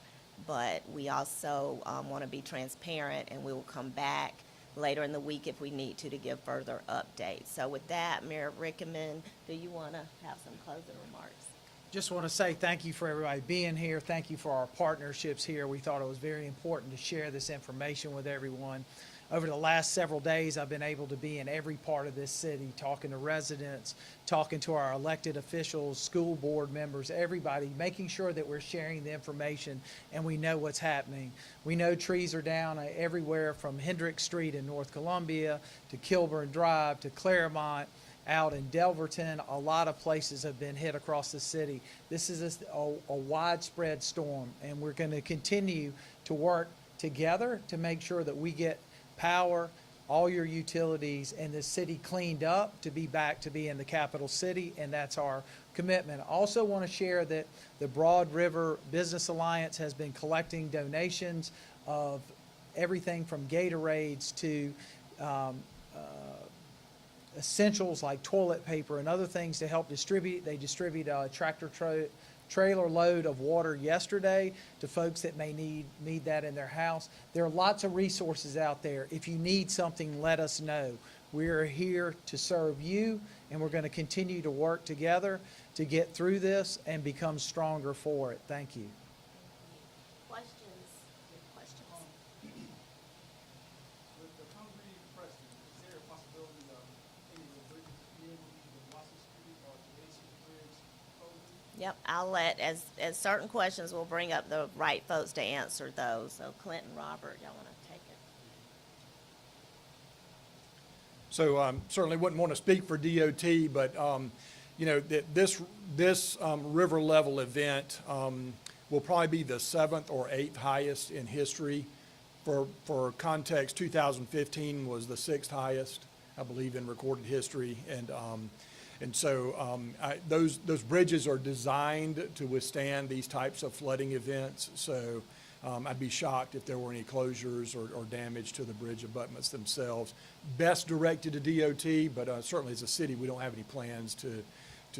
But we also want to be transparent, and we will come back later in the week if we need to give further updates. So with that, Mayor Rickenmann, do you want to have some closing remarks? Just want to say thank you for everybody being here. Thank you for our partnerships here. We thought it was very important to share this information with everyone. Over the last several days, I've been able to be in every part of this city, talking to residents, talking to our elected officials, school board members, everybody, making sure that we're sharing the information and we know what's happening. We know trees are down everywhere from Hendricks Street in North Columbia to Kilburn Drive to Claremont. Out in Delverton, a lot of places have been hit across the city. This is a widespread storm, and we're going to continue to work together to make sure that we get power, all your utilities, and the city cleaned up to be back to be in the capital city, and that's our commitment. I also want to share that the Broad River Business Alliance has been collecting donations of everything from Gatorades to essentials like toilet paper and other things to help distribute. They distribute a trailer load of water yesterday to folks that may need that in their house. There are lots of resources out there. If you need something, let us know. We're here to serve you, and we're going to continue to work together to get through this and become stronger for it. Thank you. Questions? With the concrete pressing, is there a possibility of any of the bridges being either Washington Street or the AC Bridge closing? Yep, I'll let, as certain questions, we'll bring up the right folks to answer those. So Clint and Robert, y'all want to take it? So certainly wouldn't want to speak for DOT, but this river level event will probably be the 7th or 8th highest in history. For context, 2015 was the 6th highest, I believe, in recorded history, and so those bridges are designed to withstand these types of flooding events. So I'd be shocked if there were any closures or damage to the bridge abutments themselves. Best directed to DOT, but certainly as a city, we don't have any plans to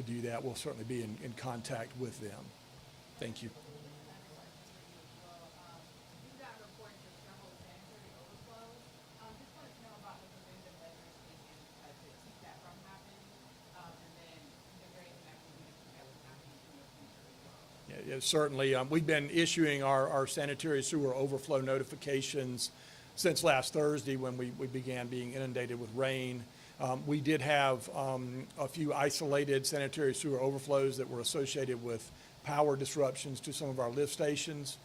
do that. We'll certainly be in contact with them. Thank you. Yeah, certainly. We've been issuing our sanitary sewer overflow notifications since last Thursday when we began being inundated with rain. We did have a few isolated sanitary sewer overflows that were associated with power disruptions to some of our lift stations.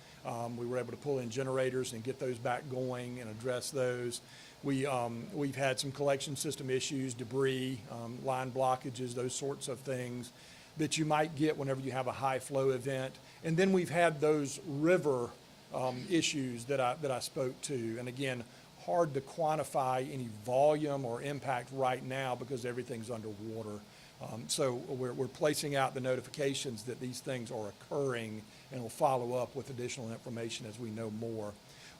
We were able to pull in generators and get those back going and address those. We've had some collection system issues, debris, line blockages, those sorts of things that you might get whenever you have a high flow event. And then we've had those river issues that I spoke to. And again, hard to quantify any volume or impact right now because everything's underwater. So we're placing out the notifications that these things are occurring, and we'll follow up with additional information as we know more.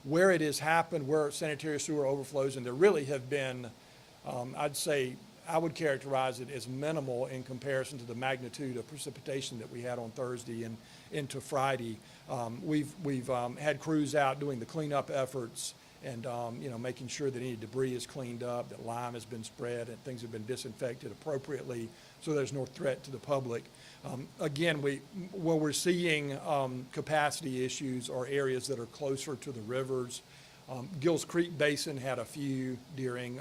Where it has happened, where sanitary sewer overflows, and there really have been, I'd say, I would characterize it as minimal in comparison to the magnitude of precipitation that we had on Thursday and into Friday. We've had crews out doing the cleanup efforts and, making sure that any debris is cleaned up, that lime has been spread, and things have been disinfected appropriately so there's no threat to the public. Again, where we're seeing capacity issues are areas that are closer to the rivers. Gills Creek Basin had a few during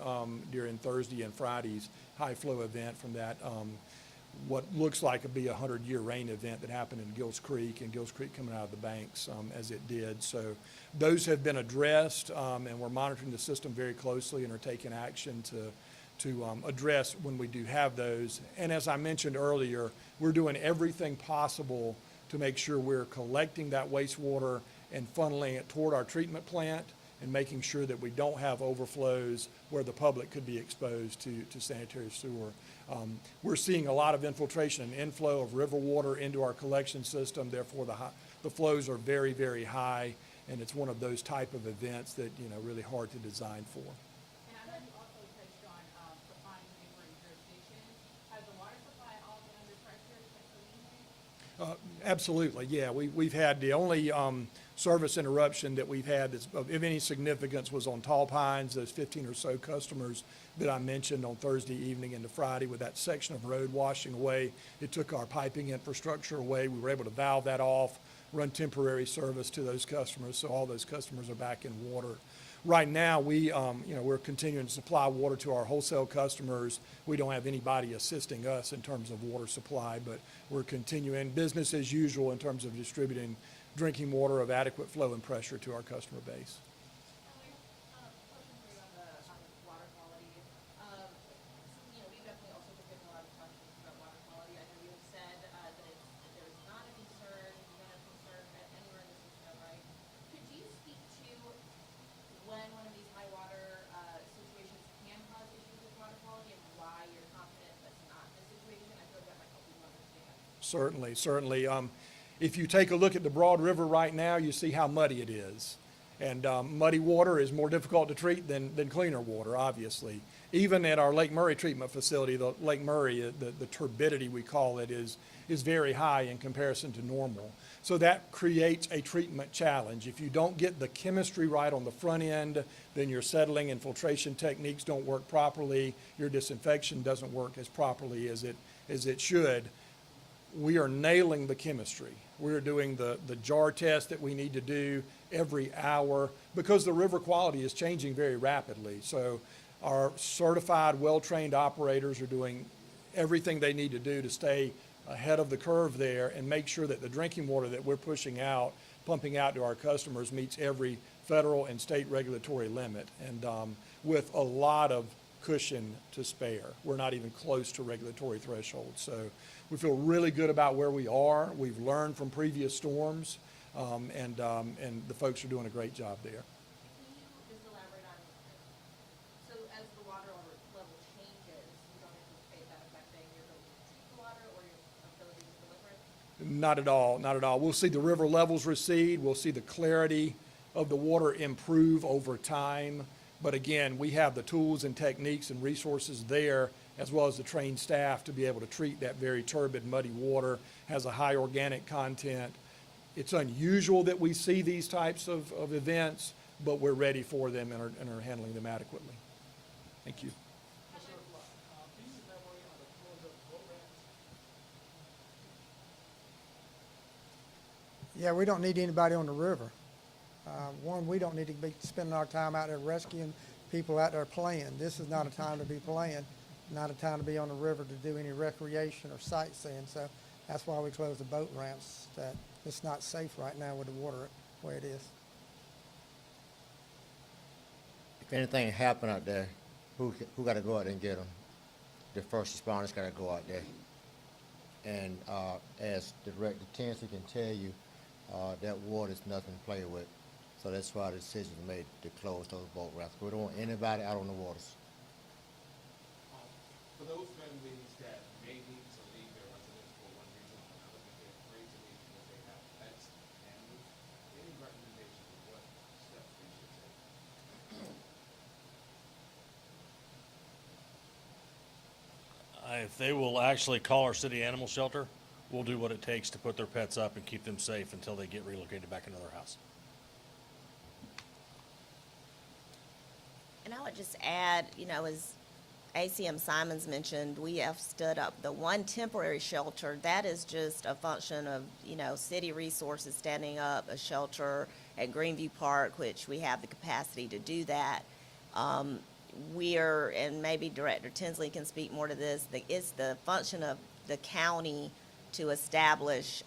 Thursday and Friday's high flow event from that, what looks like it'd be a 100-year rain event that happened in Gills Creek, and Gills Creek coming out of the banks as it did. So those have been addressed, and we're monitoring the system very closely and are taking action to address when we do have those. And as I mentioned earlier, we're doing everything possible to make sure we're collecting that wastewater and funneling it toward our treatment plant and making sure that we don't have overflows where the public could be exposed to sanitary sewer. We're seeing a lot of infiltration and inflow of river water into our collection system. Therefore, the flows are very, very high, and it's one of those type of events that, really hard to design for. And I know you also touched on supplying to neighboring jurisdictions. Has the water supply all been under pressure since Helene? Absolutely, yeah. We've had the only service interruption that we've had that's of any significance was on Tall Pines, those 15 or so customers that I mentioned on Thursday evening into Friday with that section of road washing away. It took our piping infrastructure away. We were able to valve that off, run temporary service to those customers, so all those customers are back in water. Right now, we're continuing to supply water to our wholesale customers. We don't have anybody assisting us in terms of water supply, but we're continuing business as usual in terms of distributing drinking water of adequate flow and pressure to our customer base. Question for you on the water quality. We definitely also been getting a lot of questions about water quality. I know you have said that there's not a concern, you don't have concern anywhere in the system, right? Could you speak to when one of these high water situations can cause issues with water quality and why you're confident that's not the situation? I feel like that might help people understand. Certainly. If you take a look at the Broad River right now, you see how muddy it is. And muddy water is more difficult to treat than cleaner water, obviously. Even at our Lake Murray treatment facility, the Lake Murray, the turbidity we call it is very high in comparison to normal. So that creates a treatment challenge. If you don't get the chemistry right on the front end, then your settling and filtration techniques don't work properly. Your disinfection doesn't work as properly as it should. We are nailing the chemistry. We're doing the jar test that we need to do every hour because the river quality is changing very rapidly. So our certified, well-trained operators are doing everything they need to do to stay ahead of the curve there and make sure that the drinking water that we're pumping out to our customers meets every federal and state regulatory limit. And with a lot of cushion to spare. We're not even close to regulatory thresholds. So we feel really good about where we are. We've learned from previous storms, and the folks are doing a great job there. Can you just elaborate on, so as the water level changes, you don't anticipate that affecting your ability to treat the water or your ability to deliver it? Not at all, not at all. We'll see the river levels recede. We'll see the clarity of the water improve over time. But again, we have the tools and techniques and resources there, as well as the trained staff to be able to treat that very turbid, muddy water, has a high organic content. It's unusual that we see these types of events, but we're ready for them and are handling them adequately. Thank you. Yeah, we don't need anybody on the river. One, we don't need to be spending our time out there rescuing people out there playing. This is not a time to be playing, not a time to be on the river to do any recreation or sightseeing. So that's why we close the boat ramps, that it's not safe right now with the water the way it is. If anything happened out there, who got to go out there and get them? The first responders got to go out there. And as Director Tensley can tell you, that water is nothing to play with. So that's why the decision was made to close those boat ramps. We don't want anybody out on the waters. For those those families that may need to leave their residence for one reason or another, but they're afraid to leave because they have pets and animals, any recommendations of what steps we should take? If they will actually call our city animal shelter, we'll do what it takes to put their pets up and keep them safe until they get relocated back into their house. And I would just add, as ACM Simons mentioned, we have stood up the one temporary shelter. That is just a function of, city resources standing up a shelter at Greenview Park, which we have the capacity to do that. And maybe Director Tinsley can speak more to this, it's the function of the county to establish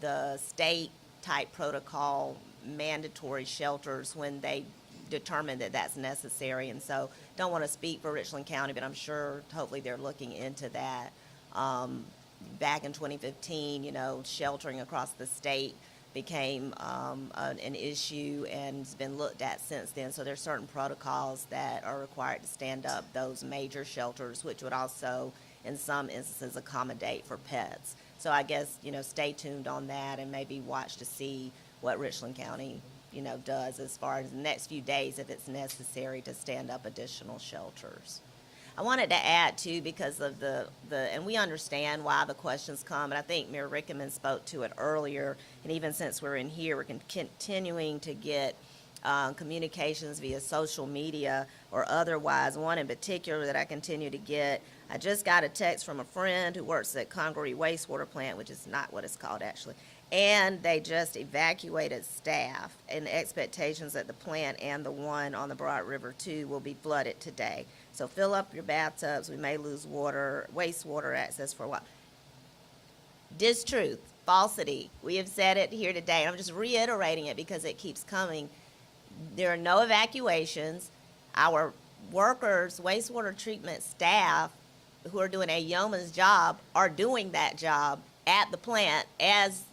the state-type protocol mandatory shelters when they determine that that's necessary. And so don't want to speak for Richland County, but I'm sure hopefully they're looking into that. Back in 2015, sheltering across the state became an issue and has been looked at since then. So there's certain protocols that are required to stand up those major shelters, which would also, in some instances, accommodate for pets. So I guess, stay tuned on that and maybe watch to see what Richland County, does as far as the next few days if it's necessary to stand up additional shelters. I wanted to add too, because of and we understand why the questions come, and I think Mayor Rickenmann spoke to it earlier, and even since we're in here, we're continuing to get communications via social media or otherwise. One in particular that I continue to get, I just got a text from a friend who works at Congaree Wastewater Plant, which is not what it's called actually, and they just evacuated staff, and the expectations that the plant and the one on the Broad River too will be flooded today. So fill up your bathtubs. We may lose wastewater access for a while. Distruth, falsity. We have said it here today. I'm just reiterating it because it keeps coming. There are no evacuations. Our workers, wastewater treatment staff, who are doing a yeoman's job, are doing that job at the plant as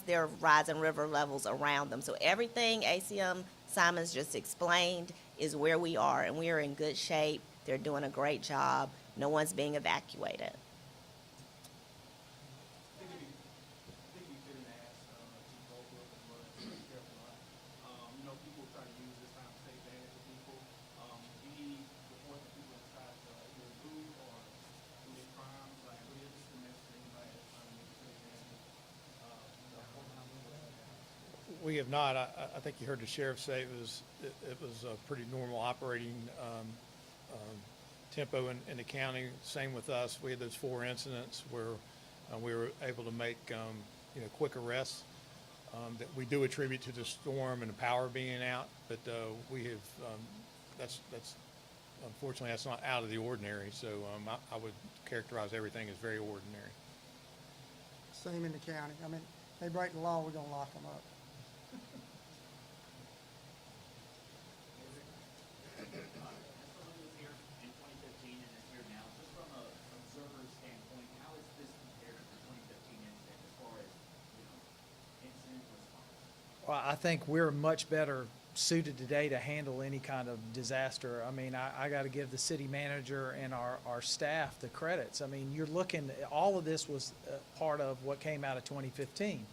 there rising river levels around them. So everything ACM Simons just explained is where we are, and we are in good shape. They're doing a great job. No one's being evacuated. I think it'd be fitting to ask Chief Goldberg as well as Chief Carolina. People try to use this time to take advantage of people. Any reports of people that try to either move or commit crimes, like what is the message to anybody that's trying to make take advantage of the We have not. I think you heard the sheriff say it was a pretty normal operating tempo in the county. Same with us. We had those 4 incidents where we were able to make quick arrests that we do attribute to the storm and the power being out. But we have that's unfortunately that's not out of the ordinary. So I would characterize everything as very ordinary. Same in the county. I mean, they break the law, we're gonna lock them up. Well, I think we're much better suited today to handle any kind of disaster. I mean, I got to give the city manager and our staff the credits. I mean, you're looking, all of this was part of what came out of 2015.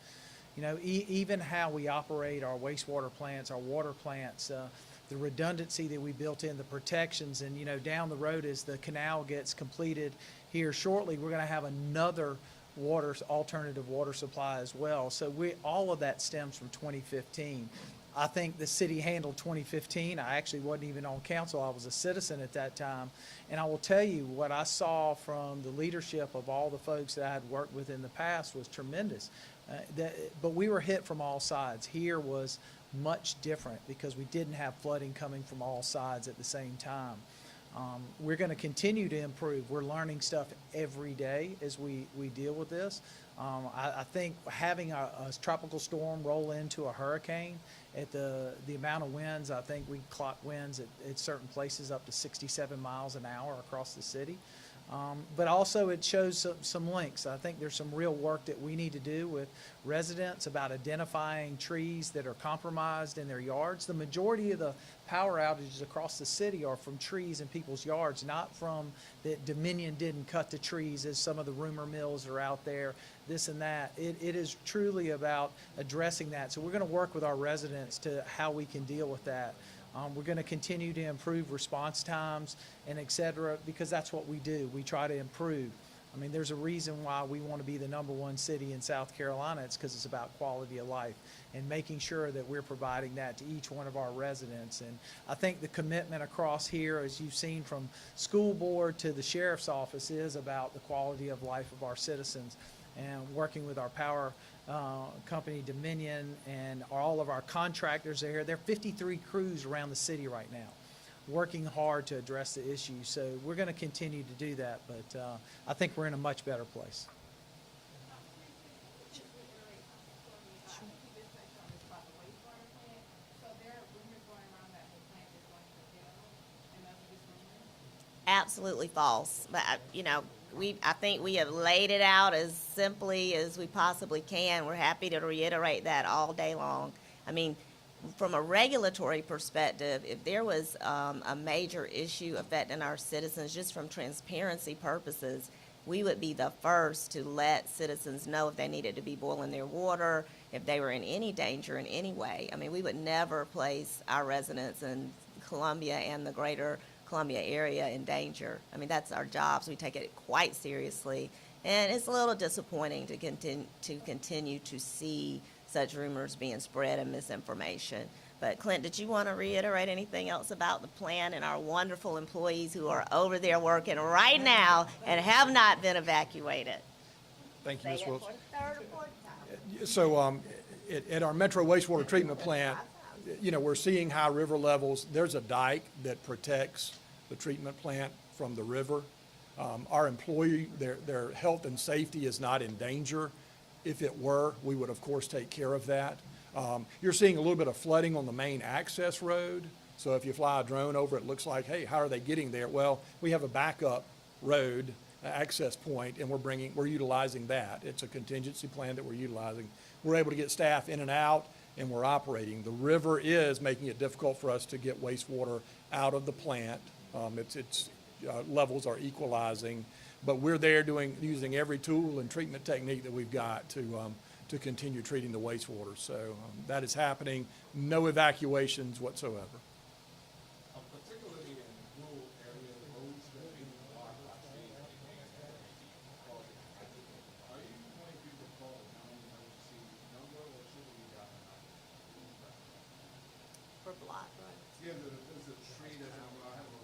Even how we operate our wastewater plants, our water plants, the redundancy that we built in, the protections, and, down the road as the canal gets completed here shortly, we're going to have another alternative water supply as well. So all of that stems from 2015. I think the city handled 2015. I actually wasn't even on council. I was a citizen at that time. And I will tell you, what I saw from the leadership of all the folks that I had worked with in the past was tremendous. But we were hit from all sides. Here was much different because we didn't have flooding coming from all sides at the same time. We're going to continue to improve. We're learning stuff every day as we deal with this. I think having a tropical storm roll into a hurricane at the amount of winds, I think we clock winds at certain places up to 67 miles an hour across the city. But also it shows some links. I think there's some real work that we need to do with residents about identifying trees that are compromised in their yards. The majority of the power outages across the city are from trees in people's yards, not from that Dominion didn't cut the trees, as some of the rumor mills are out there, this and that. It is truly about addressing that. So we're going to work with our residents to how we can deal with that. We're going to continue to improve response times and et cetera, because that's what we do. We try to improve. I mean, there's a reason why we want to be the #1 city in South Carolina. It's because it's about quality of life and making sure that we're providing that to each one of our residents. And I think the commitment across here, as you've seen from school board to the sheriff's office, is about the quality of life of our citizens. And working with our power company Dominion and all of our contractors there. There are 53 crews around the city right now working hard to address the issue. So we're going to continue to do that, but I think we're in a much better place. Absolutely false. But, I think we have laid it out as simply as we possibly can. We're happy to reiterate that all day long. I mean, from a regulatory perspective, if there was a major issue affecting our citizens, just from transparency purposes, we would be the first to let citizens know if they needed to be boiling their water, if they were in any danger in any way. I mean, we would never place our residents in Columbia and the greater Columbia area in danger. I mean, that's our jobs. We take it quite seriously. And it's a little disappointing to continue to see such rumors being spread and misinformation. But Clint, did you want to reiterate anything else about the plan and our wonderful employees who are over there working right now and have not been evacuated? Thank you, Say Ms. it Wilson. for the third or fourth time. So at our Metro wastewater treatment plant, we're seeing high river levels. There's a dike that protects the treatment plant from the river. Our employee, their health and safety is not in danger. If it were, we would of course take care of that. You're seeing a little bit of flooding on the main access road. So if you fly a drone over, it looks like, hey, how are they getting there? Well, we have a backup road access point, and we're utilizing that. It's a contingency plan that we're utilizing. We're able to get staff in and out, and we're operating. The river is making it difficult for us to get wastewater out of the plant. Its levels are equalizing, but we're there using every tool and treatment technique that we've got to continue treating the wastewater. So that is happening. No evacuations whatsoever. Particularly in rural areas, roads that are being blocked by trees. Are you going to call the non-emergency number, or should we got For block roads. Yeah, there's a tree that I have a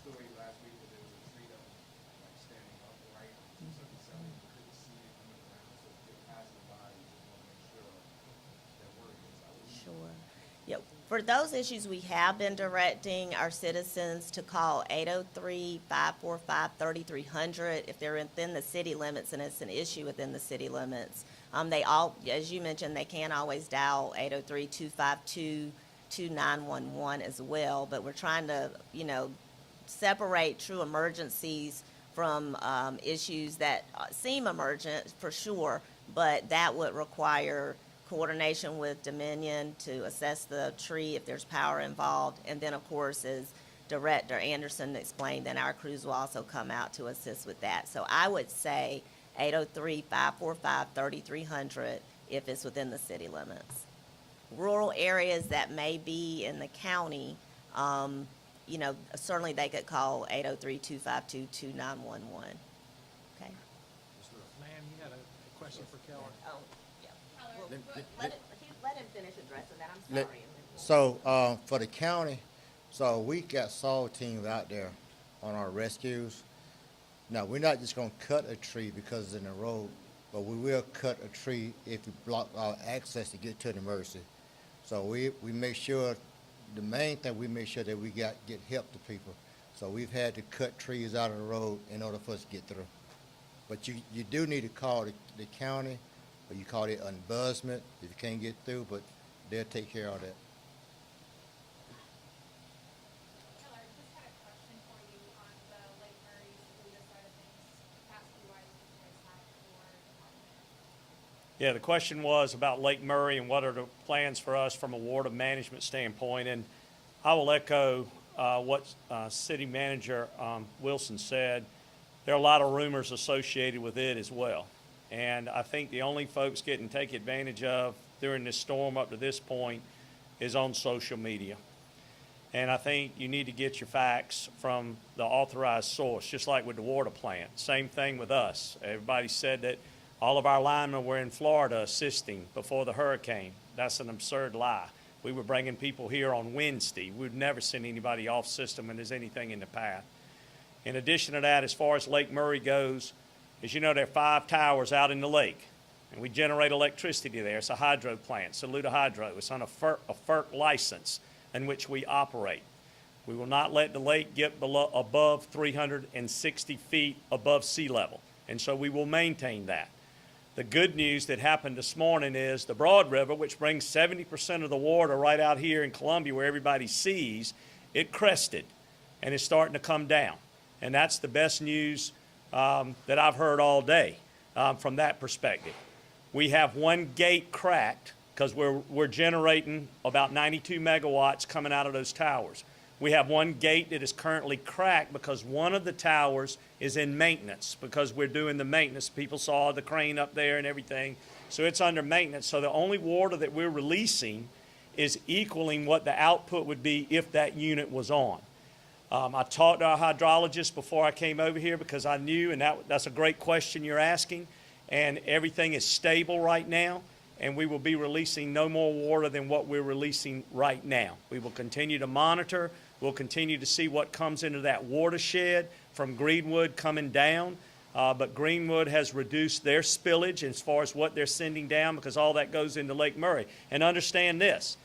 story last week that there was a tree that was like standing upright, so you couldn't see it coming around, so if you're passing by, you just want to make sure that word gets out. Sure. Yeah, for those issues, we have been directing our citizens to call 803-545-3300 if they're within the city limits and it's an issue within the city limits. They all, as you mentioned, they can always dial 803-252-2911 as well, but we're trying to, separate true emergencies from issues that seem emergent for sure, but that would require coordination with Dominion to assess the tree if there's power involved. And then, of course, as Director Anderson explained, then our crews will also come out to assist with that. So I would say 803-545-3300 if it's within the city limits. Rural areas that may be in the county, certainly they could call 803-252-2911. Okay? Ma'am, you had a question for Keller? Oh, yeah. Let- Let him finish addressing that. I'm Let- sorry. So, for the county, so we got SAW teams out there on our rescues. Now, we're not just gonna cut a tree because it's in the road, but we will cut a tree if we block our access to get to the emergency. So we make sure, the main thing, we make sure that we get help to people. So we've had to cut trees out of the road in order for us to get through. But you do need to call the county, or you call it ombudsman if you can't get through, but they'll take care of that. Keller, just had a question for you on the Lake Murray Saluda side of Yeah, the question was about Lake Murray and what are the plans for us from a water management standpoint. And I will echo what City Manager Wilson said. There are a lot of rumors associated with it as well. And I think the only folks getting taken advantage of during this storm up to this point is on social media. And I think you need to get your facts from the authorized source, just like with the water plant. Same thing with us. Everybody said that all of our linemen were in Florida assisting before the hurricane. That's an absurd lie. We were bringing people here on Wednesday. We've never sent anybody off system when there's anything in the path. In addition to that, as far as Lake Murray goes, as you know, there are 5 towers out in the lake, and we generate electricity there. It's a hydro plant, Saluda Hydro. It's on a FERC license in which we operate. We will not let the lake get above 360 feet above sea level, and so we will maintain that. The good news that happened this morning is the Broad River, which brings 70% of the water right out here in Columbia where everybody sees, it crested and it's starting to come down. And that's the best news that I've heard all day from that perspective. We have one gate cracked because we're generating about 92 megawatts coming out of those towers. We have one gate that is currently cracked because one of the towers is in maintenance because we're doing the maintenance. People saw the crane up there and everything. So it's under maintenance. So the only water that we're releasing is equaling what the output would be if that unit was on. I talked to our hydrologist before I came over here because I knew, and that's a great question you're asking, and everything is stable right now, and we will be releasing no more water than what we're releasing right now. We will continue to monitor. We'll continue to see what comes into that watershed from Greenwood coming down, but Greenwood has reduced their spillage as far as what they're sending down because all that goes into Lake Murray. And understand this,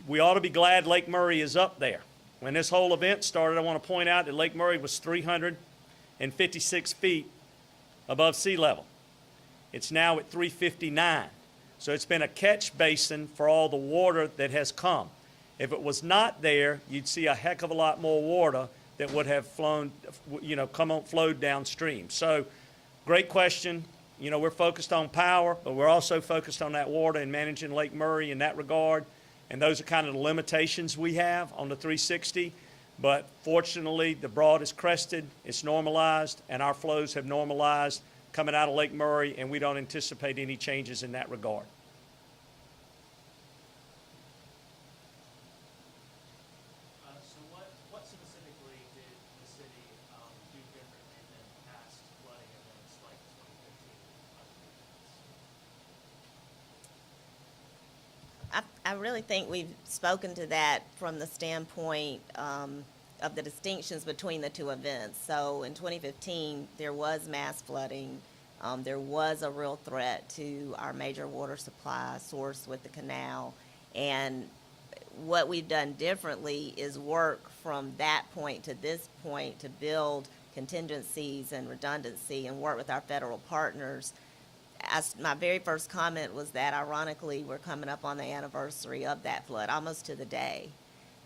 we ought to be glad Lake Murray is up there. When this whole event started, I want to point out that Lake Murray was 356 feet above sea level. It's now at 359. So it's been a catch basin for all the water that has come. If it was not there, you'd see a heck of a lot more water that would have flowed downstream. So great question. You know, we're focused on power, but we're also focused on that water and managing Lake Murray in that regard. And those are kind of the limitations we have on the 360. But fortunately, the Broad is crested, it's normalized, and our flows have normalized coming out of Lake Murray, and we don't anticipate any changes in that regard. So what specifically did the city do differently than past flooding events like 2015? I really think we've spoken to that from the standpoint of the distinctions between the two events. So in 2015, there was mass flooding. There was a real threat to our major water supply source with the canal. And what we've done differently is work from that point to this point to build contingencies and redundancy and work with our federal partners. My very first comment was that, ironically, we're coming up on the anniversary of that flood, almost to the day.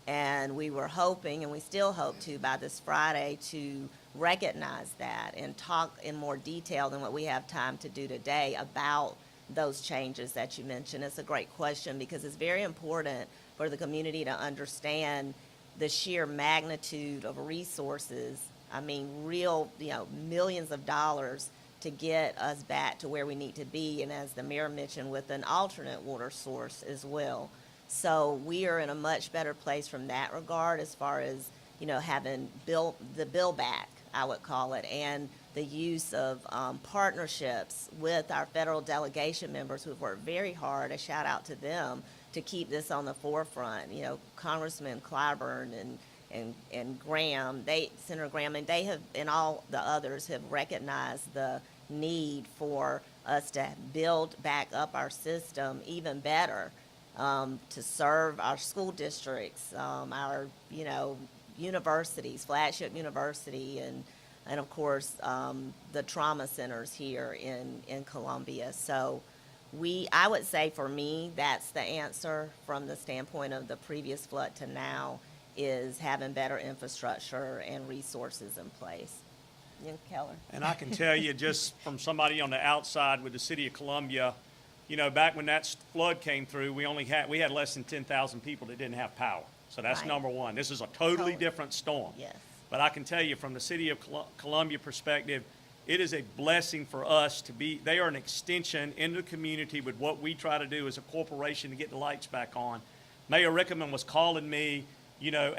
And we were hoping, and we still hope to, by this Friday, to recognize that and talk in more detail than what we have time to do today about those changes that you mentioned. It's a great question because it's very important for the community to understand the sheer magnitude of resources. I mean, real, millions of dollars to get us back to where we need to be, and as the mayor mentioned, with an alternate water source as well. So we are in a much better place from that regard as far as, having built the build back, I would call it, and the use of partnerships with our federal delegation members who've worked very hard, a shout out to them, to keep this on the forefront. Congressman Clyburn and Graham, Senator Graham, and they have, and all the others have recognized the need for us to build back up our system even better, to serve our school districts, our, universities, flagship university, and of course, the trauma centers here in Columbia. So I would say for me, that's the answer from the standpoint of the previous flood to now, is having better infrastructure and resources in place. Keller. And I can tell you just from somebody on the outside with the city of Columbia, you know, back when that flood came through, we had less than 10,000 people that didn't have power. So that's Right. number one. This is a totally Totally. different storm. Yes. But I can tell you from the city of Columbia perspective, it is a blessing for us to be, they are an extension into the community with what we try to do as a corporation to get the lights back on. Mayor Rickenmann was calling me, you know,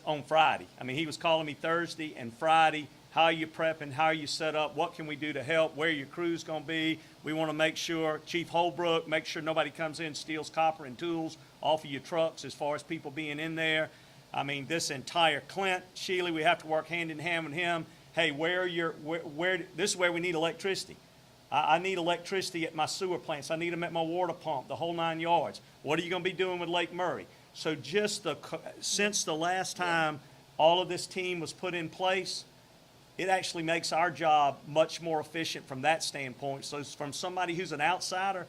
on Friday. I mean, he was calling me Thursday and Friday. How are you prepping? How are you set up? What can we do to help? Where your crew's gonna be? We wanna make sure, Chief Holbrook, make sure nobody comes in and steals copper and tools off of your trucks as far as people being in there. I mean, this entire Clint, Shealy, we have to work hand in hand with him. Hey, this is where we need electricity. I need electricity at my sewer plants. I need them at my water pump, the whole 9 yards. What are you gonna be doing with Lake Murray? So just since the last time all of this team was put in place, it actually makes our job much more efficient from that standpoint. So from somebody who's an outsider,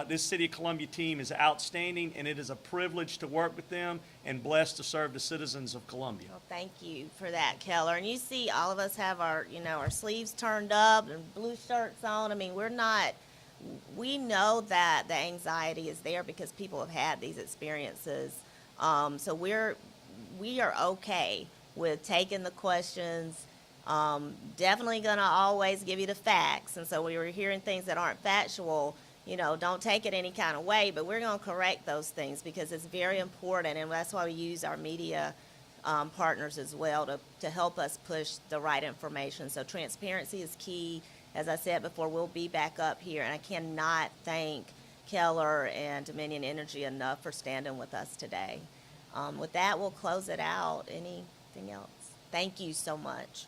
this City of Columbia team is outstanding, and it is a privilege to work with them and blessed to serve the citizens of Columbia. Well, thank you for that, Keller. And you see, all of us have our, you know, our sleeves turned up and blue shirts on. I mean, we know that the anxiety is there because people have had these experiences. So we are okay with taking the questions. Definitely gonna always give you the facts. And so we were hearing things that aren't factual, you know, don't take it any kind of way, but we're gonna correct those things because it's very important. And that's why we use our media partners as well to help us push the right information. So transparency is key. As I said before, we'll be back up here, and I cannot thank Keller and Dominion Energy enough for standing with us today. With that, we'll close it out. Anything else? Thank you so much.